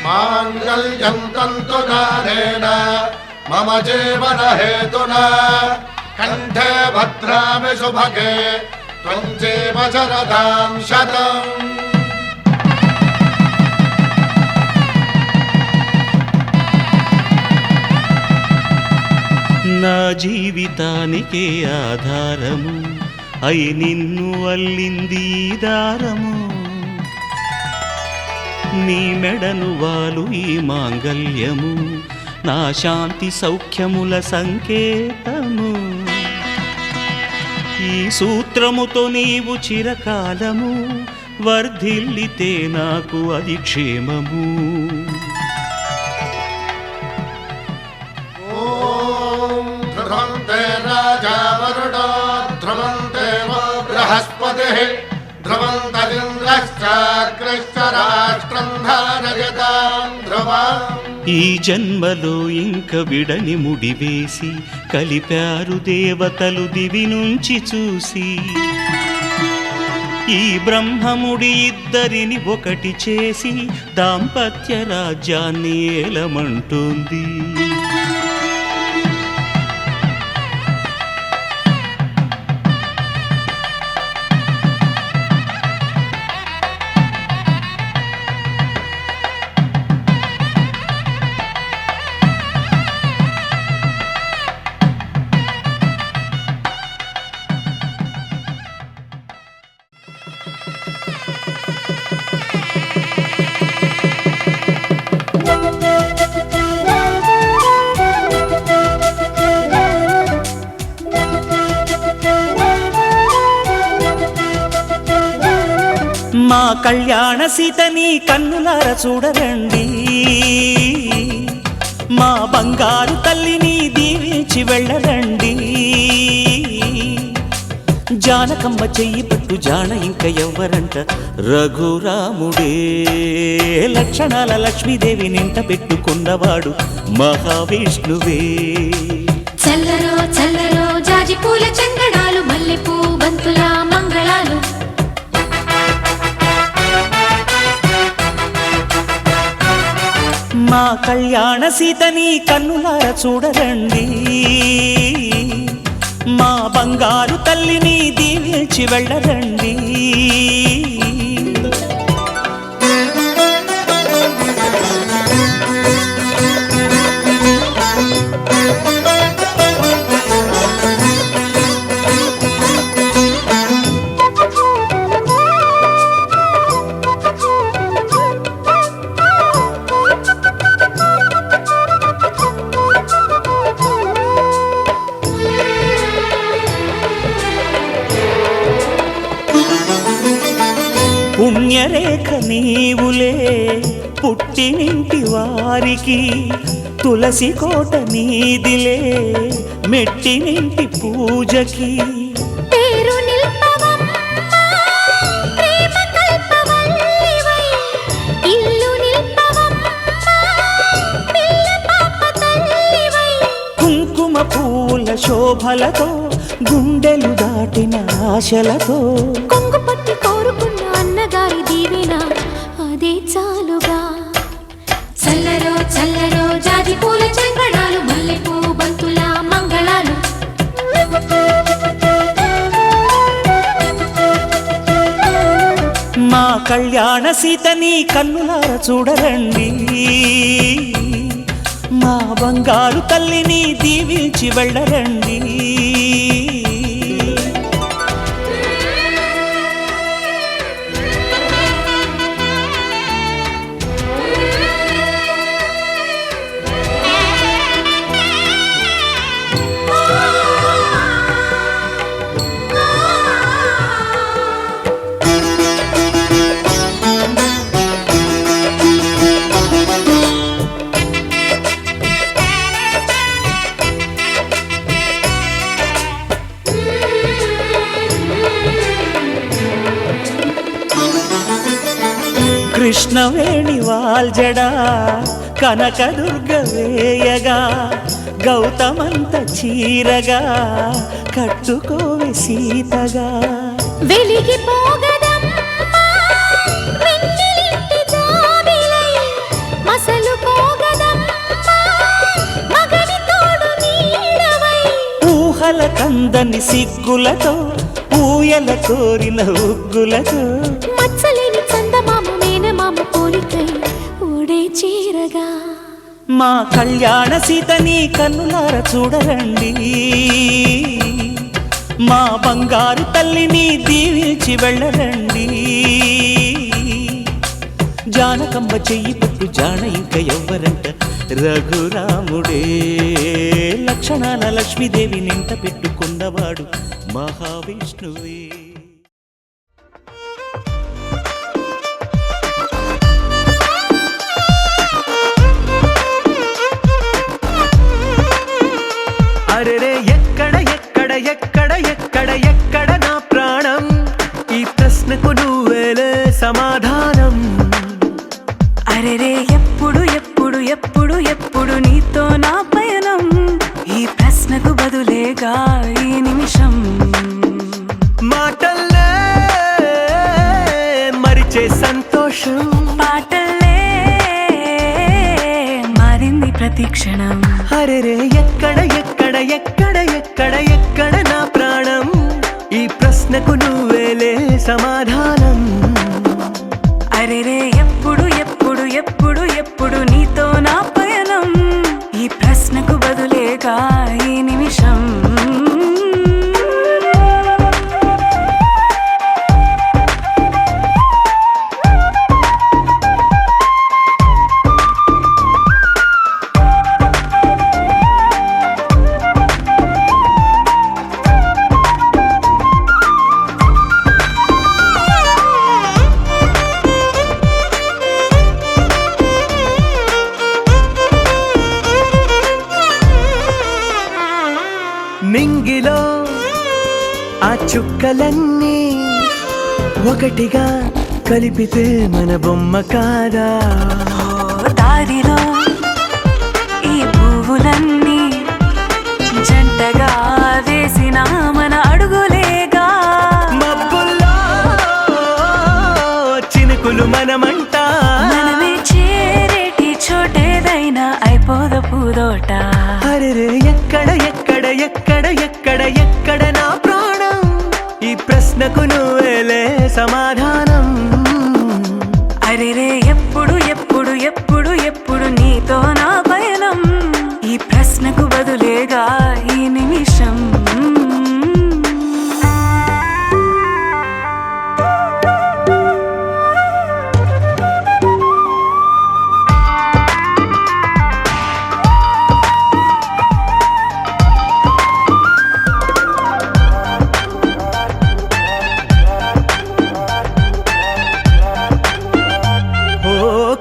మాంగళ్యం తంతునానేన మమ జీవన హేతునా కంఠే భద్రామి శుభగే త్వం జీవ శరదాం శతం నా జీవితానికే ఆధారము అయి నిన్ను అల్లింది ఈ దారము నీ మెడను వాలు ఈ మాంగల్యము నా శాంతి సౌఖ్యముల సంకేతము ఈ సూత్రముతో నీవు చిరకాలము వర్ధిల్లితే నాకు అది క్షేమము ఓం ధ్రువంతే రాజా వరుడో ధ్రువంతే బృహస్పతి ధ్రువంతరింద్రశ్చాగ్రశ్చ రాష్ట్రం ధారయతాం ధ్రువం ఈ జన్మలో ఇంక విడని ముడివేసి కలిపారు దేవతలు దివి నుంచి చూసి ఈ బ్రహ్మముడి ఇద్దరిని ఒకటి చేసి దాంపత్య రాజ్యాన్ని ఏలమంటుంది మా కళ్యాణ సీతని కన్నులార చూడరండి మా బంగారు తల్లిని దీవించి వెళ్ళరండి జానకమ్మ చెయ్యి పట్టు జాన ఇంక ఎవ్వరంట రఘురాముడే లక్షణాల లక్ష్మీదేవి నింట పెట్టుకున్నవాడు మహావిష్ణువే చల్లరో చల్లరో జాజి పూల చందనాలు మల్లెపూ బంతుల మంగళాలు మా కళ్యాణ సీతని కన్నులార చూడరండి మా బంగారు తల్లిని దీవించి వెళ్ళరండి పుణ్యరేఖ నీవులే పుట్టినింటి వారికి తులసి కోట నీదిలే మెట్టినింటి పూజకి పేరు నిల్పవమ్మా ప్రేమ కల్పవల్లివై ఇల్లు నిల్పవమ్మా పిల్ల పాప తల్లివై కుంకుమ పూల శోభలతో గుండెలు దాటిన ఆశలతో కొంగు పట్టి కోరుకున్న అన్నగారి దీవెన అదే చాలుగా చల్లరో చల్లరో జాజి పూల చందనాలు మల్లెపూ బంతుల మంగళాలు మా కళ్యాణ సీతని కన్నులార చూడరండి మా బంగారు తల్లిని దీవించి వెళ్ళరండి కృష్ణవేణి వాల్జడా కనకదుర్గ వేయగా గౌతమంత చీరగా కట్టుకోవే సీతగా వెలిగిపోగదమ్మా వెన్నెలింటి జాబిలై మసలుకోగదమ్మా మగని తోడు నీడవై ఊహల కందని సిగ్గులతో ఊయల కోరిన ఉగ్గులతో మచ్చలేని చందమామ మేనమామ పోలికై ఓడే చీరగా మా కళ్యాణ సీతని కన్నులార చూడరండి మా బంగారు తల్లిని దీవించి వెళ్ళరండి జానకమ్మ చెయ్యి పట్టు జాన ఇంక ఎవ్వరంట రఘురాముడే లక్షణాల లక్ష్మీదేవి నింట పెట్టుకున్నవాడు మహావిష్ణువే అరెరే ఎక్కడ ఎక్కడ ఎక్కడ ఎక్కడ ఎక్కడ నా ప్రాణం ఈ ప్రశ్నకు నువ్వేలే సమాధానం అరెరే ఎప్పుడు ఎప్పుడు ఎప్పుడు ఎప్పుడు నీతో నా పయనం ఈ ప్రశ్నకు బదులేగా ఈ నిమిషం మాటల్లే మరిచే సంతోషం పాటలే మారింది ప్రతి క్షణం అరెరే ఎక్కడ ఎక్కడ ఎక్కడ ఎక్కడ ఎక్కడ నా ప్రాణం ఈ ప్రశ్నకు నువ్వేలే సమాధానం అరెరే ఎప్పుడు ఎప్పుడు ఎప్పుడు ఎప్పుడు నీతో నా పయనం ఈ ప్రశ్నకు బదులేగా ఈ నిమిషం ఆ చుక్కలన్నీ ఒకటిగా కలిపితే మన బొమ్మ కాదా? దారిలో ఈ పువ్వులన్నీ జంటగా వేసిన మన అడుగులేగా. మబ్బుల్లో చినుకులు మనమంట, మనమే చేరేటి చోటేదైనా అయిపోద పూదోట. అరెరే ఎక్కడ ఎక్కడ ఎక్కడ ఎక్కడ ఎక్కడ నా ప్రాణం, ఈ ప్రశ్నకు నువ్వేలే సమాధానం. అరెరే ఎప్పుడు ఎప్పుడు ఎప్పుడు ఎప్పుడు నీతో నా పయనం, ఈ ప్రశ్నకు బదులేగా ఈ నిమిషం.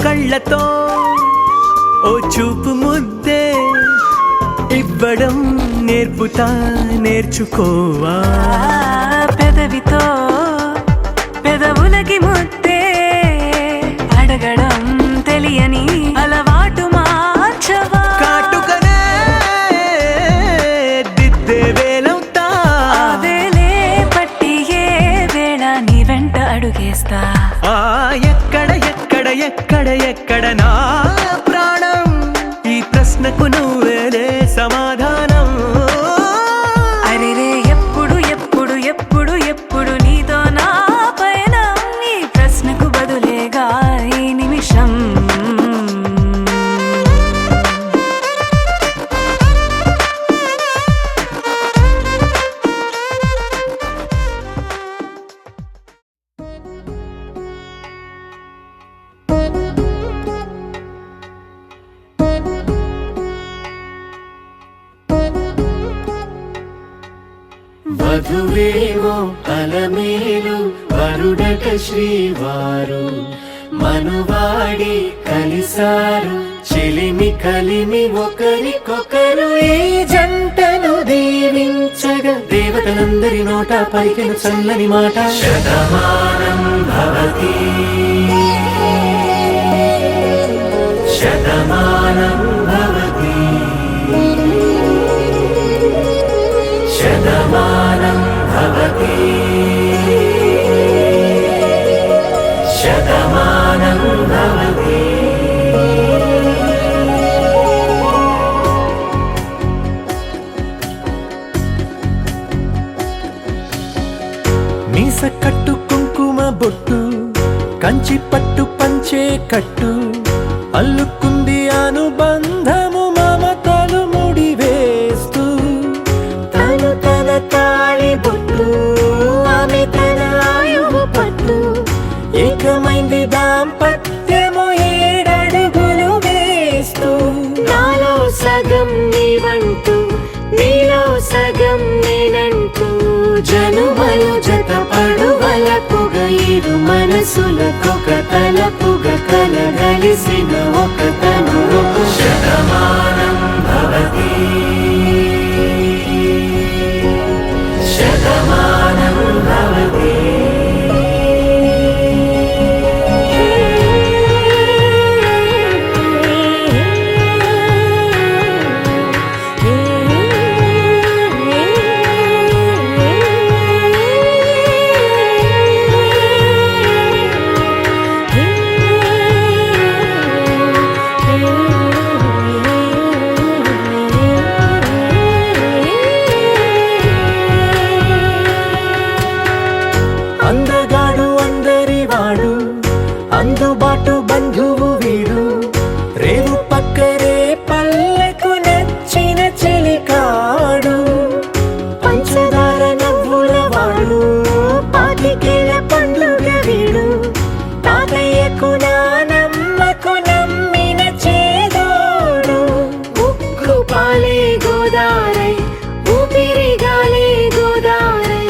కళ్ళతో ఓ చూపు ముద్దే ఇవ్వడం నేర్పుతా, నేర్చుకోవా. పెదవితో పెదవులకి ముద్దే అడగడం తెలియని అలవాటు మార్చవా. కాటుకనే దిద్దే వేలవుతా, వేలే పట్టి ఏ వేళ నీ వెంట అడుగేస్తా. ఎక్కడ ఎక్కడ ఎక్కడ ఎక్కడ నా ప్రాణం, ఈ ప్రశ్నకు నువ్వేలే సమాధానం. అరెరే ఎప్పుడు ఎప్పుడు ఎప్పుడు ఎప్పుడు నీతో నా పయనం, ఈ ప్రశ్నకు బదులేగా ఈ నిమిషం. వధువేమో అలమేలు వరుడట శ్రీవారు, మనువాడి కలిసారు చెలిమి కలిమి ఒకరికొకరు. ఈ జంటను దీవించగా దేవతలందరి నోట పలికిన చల్లని మాట. శతమానం భవతి శతమానం భవతి శతమానం భవతి శతమానం భవతి. మీస కట్టు కుంకుమ బొట్టు కంచి పట్టు పంచే కట్టు అల్లుకుంది అనుబంధము మమతలు ముడివేస్తూ. తను తన తాళి బొట్టు ఆమె తన ఆయువు పట్టు, ఏకమైంది దాంపత్యము 7 అడుగులు వేస్తూ. నాలో సగం నీవంటూ నీలో సగం నేనంటూ జనుమలు జత పడువలపుగ ఇరు మనసులకొక తలపుగ కలగలిసిన ఒక తను. శతమానం భవతి శతమానం భవతి. అందగాడు అందరివాడు అందుబాటు బంధువు వీడు, రేవు పక్కరే పల్లెకు నచ్చిన చెలికాడు. పంచదార నవ్వుల వాడు పాతికేల పండుగ వీడు, తాతయ్యకు నానమ్మకు నమ్మిన చేదోడు. ఉక్కు పాలే గోదారై ఊపిరి గాలే గోదారై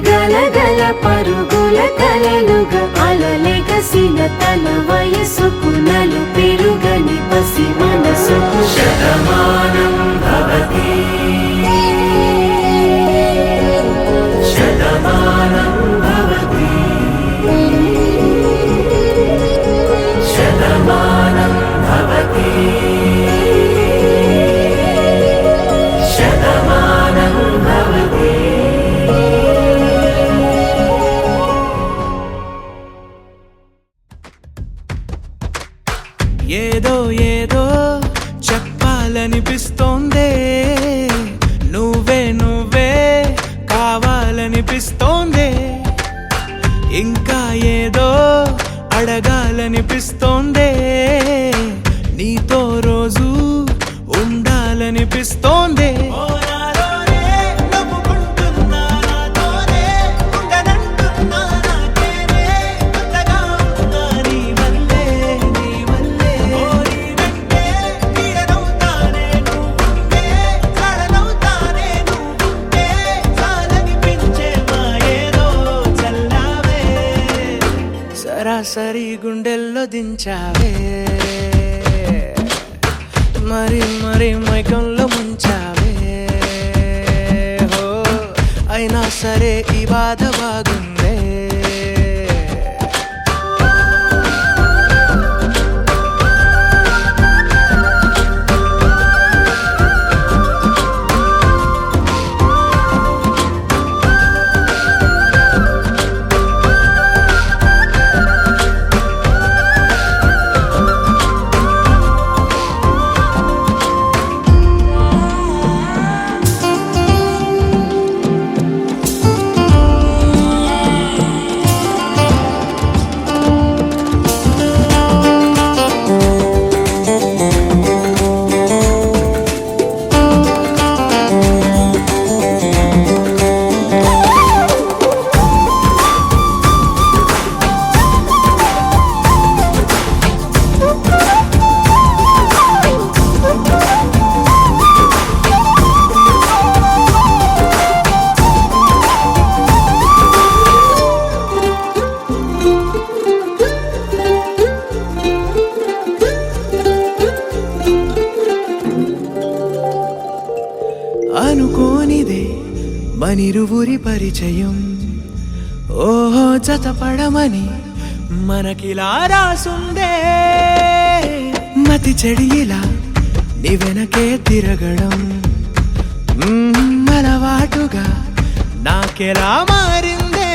గలగల పరుగుల కలలుగా అలలెగసిన తన వయసుకు నలు పెరుగని పసి మనసుకు. శతమానం భవతి శత తెలుస్తోందే సరాసరి గుండెల్లో దించావే మరి మరి మైకంలో ముంచావే హో అయినా సరే ఈ బాధ బాగుందే అనుకోనిదే మనిరువురి పరిచయం ఓహో జతపడమని మనకిలా రాసుందే మతి చెడిలా నీ వెనకే తిరగడం అలవాటుగా నాకెలా మారిందే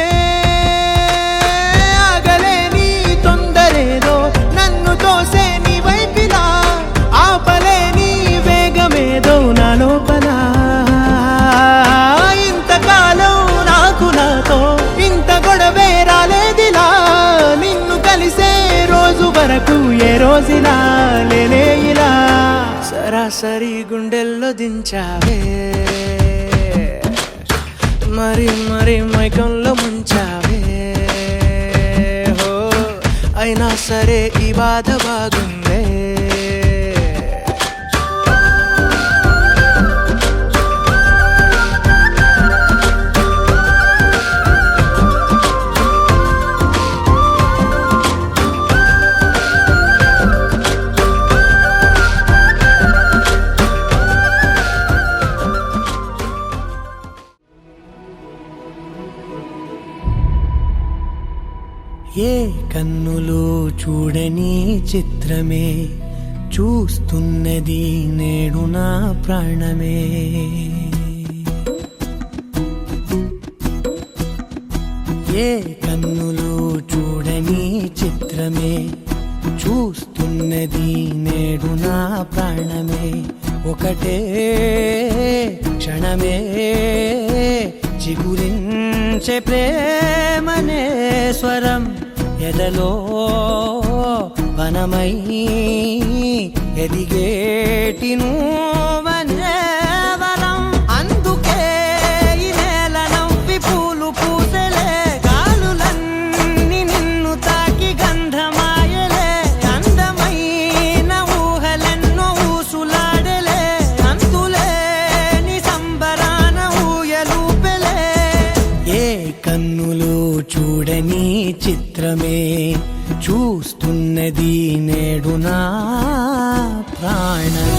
ఆగలేని తొందరేదో నన్ను తోసే నీ వైపిలా ఆపలేని వేగమేదో నా లోపల ఇంతకాలం నాకు నాతో ఇంత గొడవే రాలేదిలా నిన్ను కలిసే రోజు వరకు ఏ రోజులా లేనే ఇలా సరాసరి గుండెల్లో దించావే మరి మరి మైకంలో ముంచావే హో అయినా సరే ఈ బాధ బాగుందే ఏ కన్నులు చూడని చిత్రమే చూస్తున్నది నేడు నా ప్రాణమే ఏ కన్నులు చూడని చిత్రమే చూస్తున్నది నేడు నా ప్రాణమే ఒకటే క్షణమే చిగురించే ప్రేమనే స్వరం ఎదలో వనమై ఎదిగేటి నువ్వనే వరం అందుకే ఈ నేల నవ్వి పూలు పూసెలే గాలులన్నీ నిన్ను తాకి గంధమాయలే అందమైన ఊహలెన్నో ఊసులాడలే అంతులేని సంబరాన ఊయలూపెలే ఏ కన్నులు చూడని చిత్రమే చూస్తున్నది నేడు నా ప్రాణమే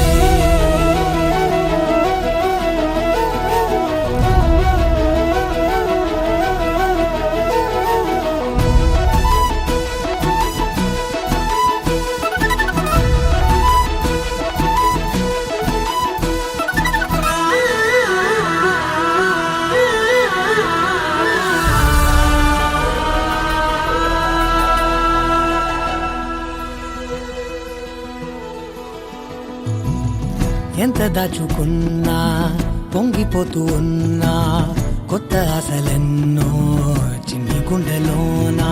ఎంత దాచుకున్నా పొంగిపోతూ ఉన్నా కొత్త ఆశలెన్నో చిన్ని గుండెలోనా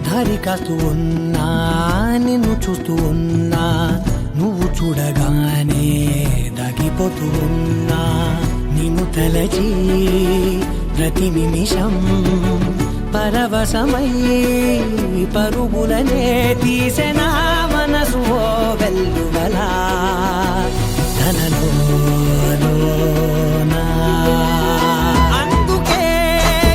దారి కాస్తూ ఉన్నా నిన్ను చూస్తూ ఉన్నా నువ్వు చూడగానే దాగి కరిగిపోతూ ఉన్నా నిన్ను తలచి ప్రతి నిమిషం పరవశమై పరుగులనే తీసెనా మనసు ఓ వెల్లువలా తనలోనా. అందుకే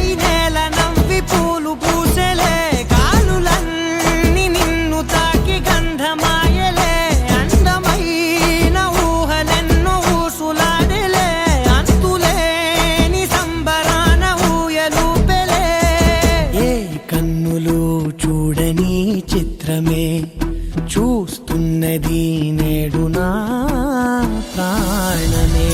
ఈ నేల నవ్వి పూలు పూసెలే, కాలులన్నీ నిన్ను తాకి గంధమాయలే, అందమైన ఊహలెన్నో ఊసులాడలే, అంతులేని సంబరాన ఊయలూపెలే. ఏ కన్నులు చూడని చిత్రమే చూస్తున్నది నేడు నా ప్రాణమే.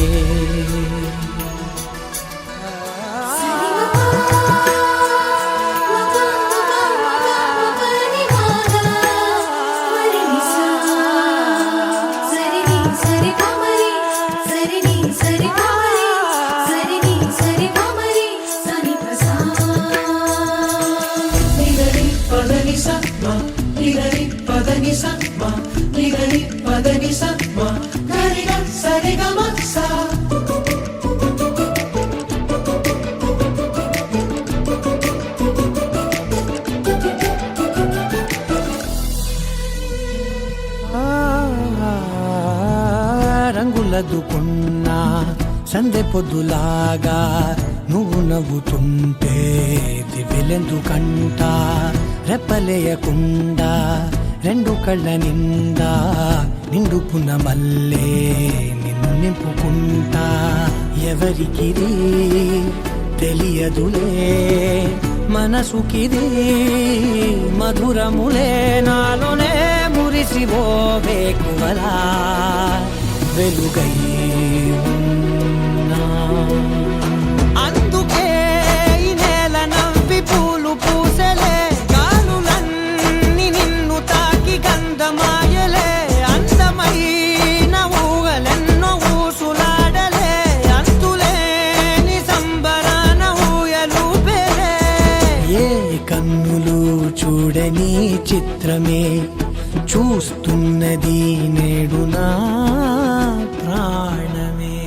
రంగులదుకున్నా సందె పొద్దులాగా నువ్వు నవ్వుతుంటే దివ్యలెందుకంట, రెప్పలేయకుండా రెండు కళ్ళ నిండా నిండుకున్న మల్లే నిన్ను నింపుకుంటా. ఎవరికిది తెలియదులే మనసుకిది మధురములే, నాలోనే మురిసివో వేకువలా వెలుగై ఉన్నా. అందుకే ఈ నేల నవ్వి పూలు పూసెలే, గాలులన్నీ నిన్ను తాకి గంధమాయలే, అందమైన ఊహలెన్నో ఊసులాడలే, అంతులేని సంబరాన ఊయలూపెలే. ఏ కన్నులు చూడని చిత్రమే చూస్తున్నది నేడు నా ప్రాణమే.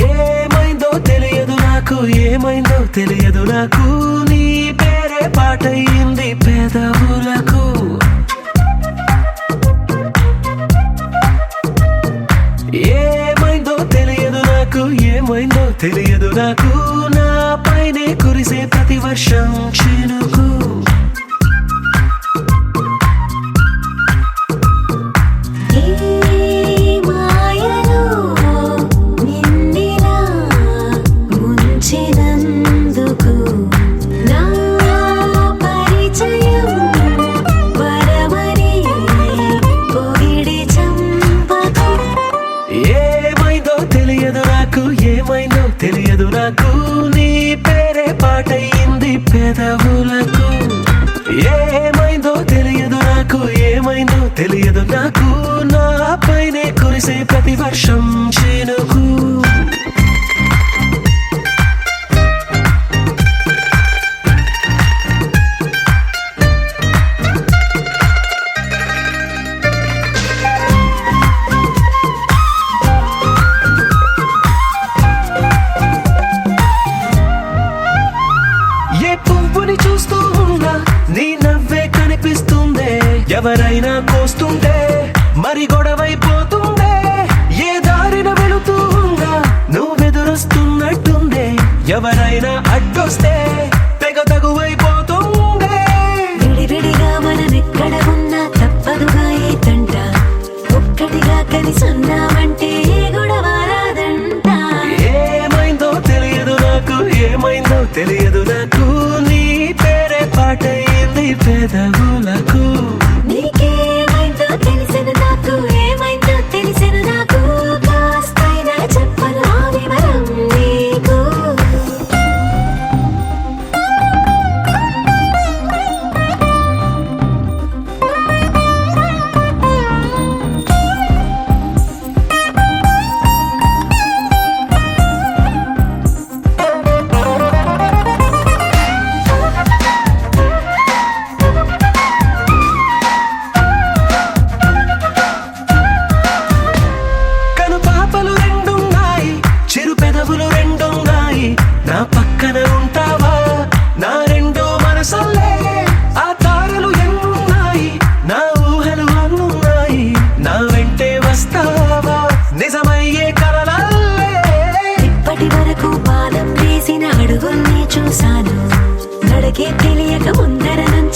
ఏమైందో తెలియదు నాకు, ఏమైందో తెలియదు నాకు, నీ పేరే పాటయింది పెదవులకు. ఏమైందో తెలియదు నాకు, ఏమైందో తెలియదు నాకు, నా పైనే కురిసే ప్రతి వర్షం చినుకు. తెలియదు నాకు, నీ పేరే పాటయింది పెదవులకు. ఏమైందో తెలియదు నాకు, ఏమైందో తెలియదు నాకు, నా పైనే కురిసే ప్రతి వర్షం చినుకు. ఎవరైనా కోస్తుంటే మరి గొడవైపోతుందే, ఏ దారిన వెళుతుందా నువ్వెదురొస్తున్నట్టుందే, ఎవరైనా అడ్డొస్తే తెగ తగువైపోతుందే. విడివిడిగా మనమెక్కడ ఉన్నా తప్పదుగా ఏ తంట, ఒక్కటిగా కలిసి ఉన్నామంటే గొడవ రాదంట. ఏమైందో తెలియదు నాకు, ఏమైందో తెలియదు నాకు, నీ పేరే పాటయింది పెదవులకు. నీకేమైందో తెలిసిన నాకు, ఏమైందో తెలిసిన నాకు, కాస్తైనా చెప్పను ఆ వివరం నీకు.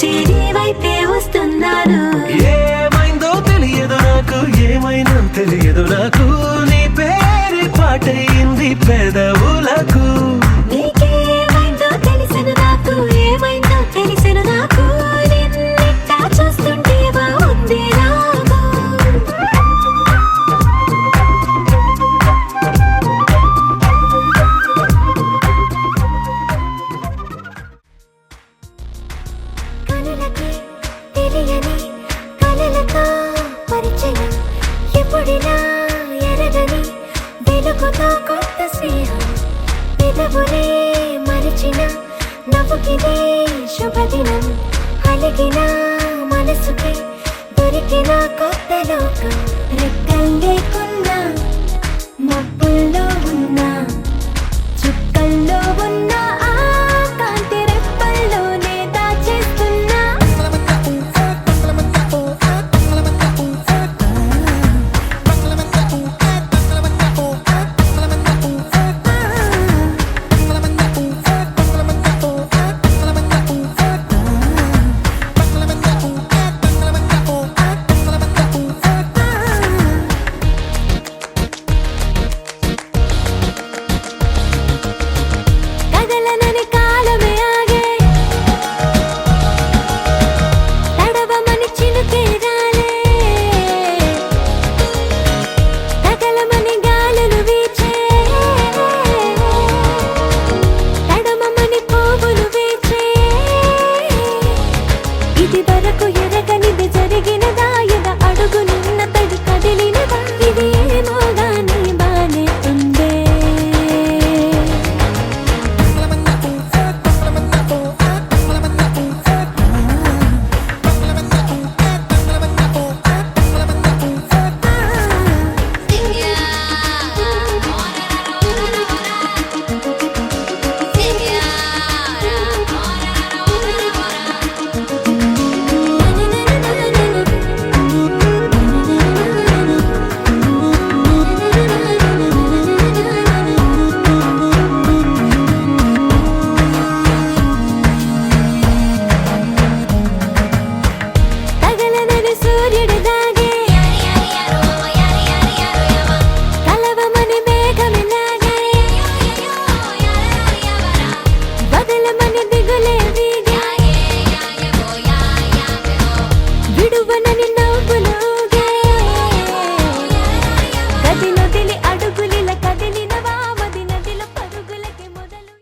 వచ్చి నీ వైపే వస్తున్నాను. ఏమైందో తెలియదు నాకు, ఏమైనా తెలియదు నాకు, నీ పేరు పాటయింది పెదవులకు. నీకేమైందో తెలిసెను నాకు, ఏమైందో తెలిసెను నాకు, నిన్నిట్టా చూస్తుంటే బాగుంది నాకు. కనులకి తెలియని కలలతో పరిచయం, ఎప్పుడిలా ఎరగని వెలుగుతో కొత్త స్నేహం, పెదవులే మరిచిన నవ్వుకిదే శుభదినం, అలిగిన మనసుకి దొరికిన కొత్త లోకం.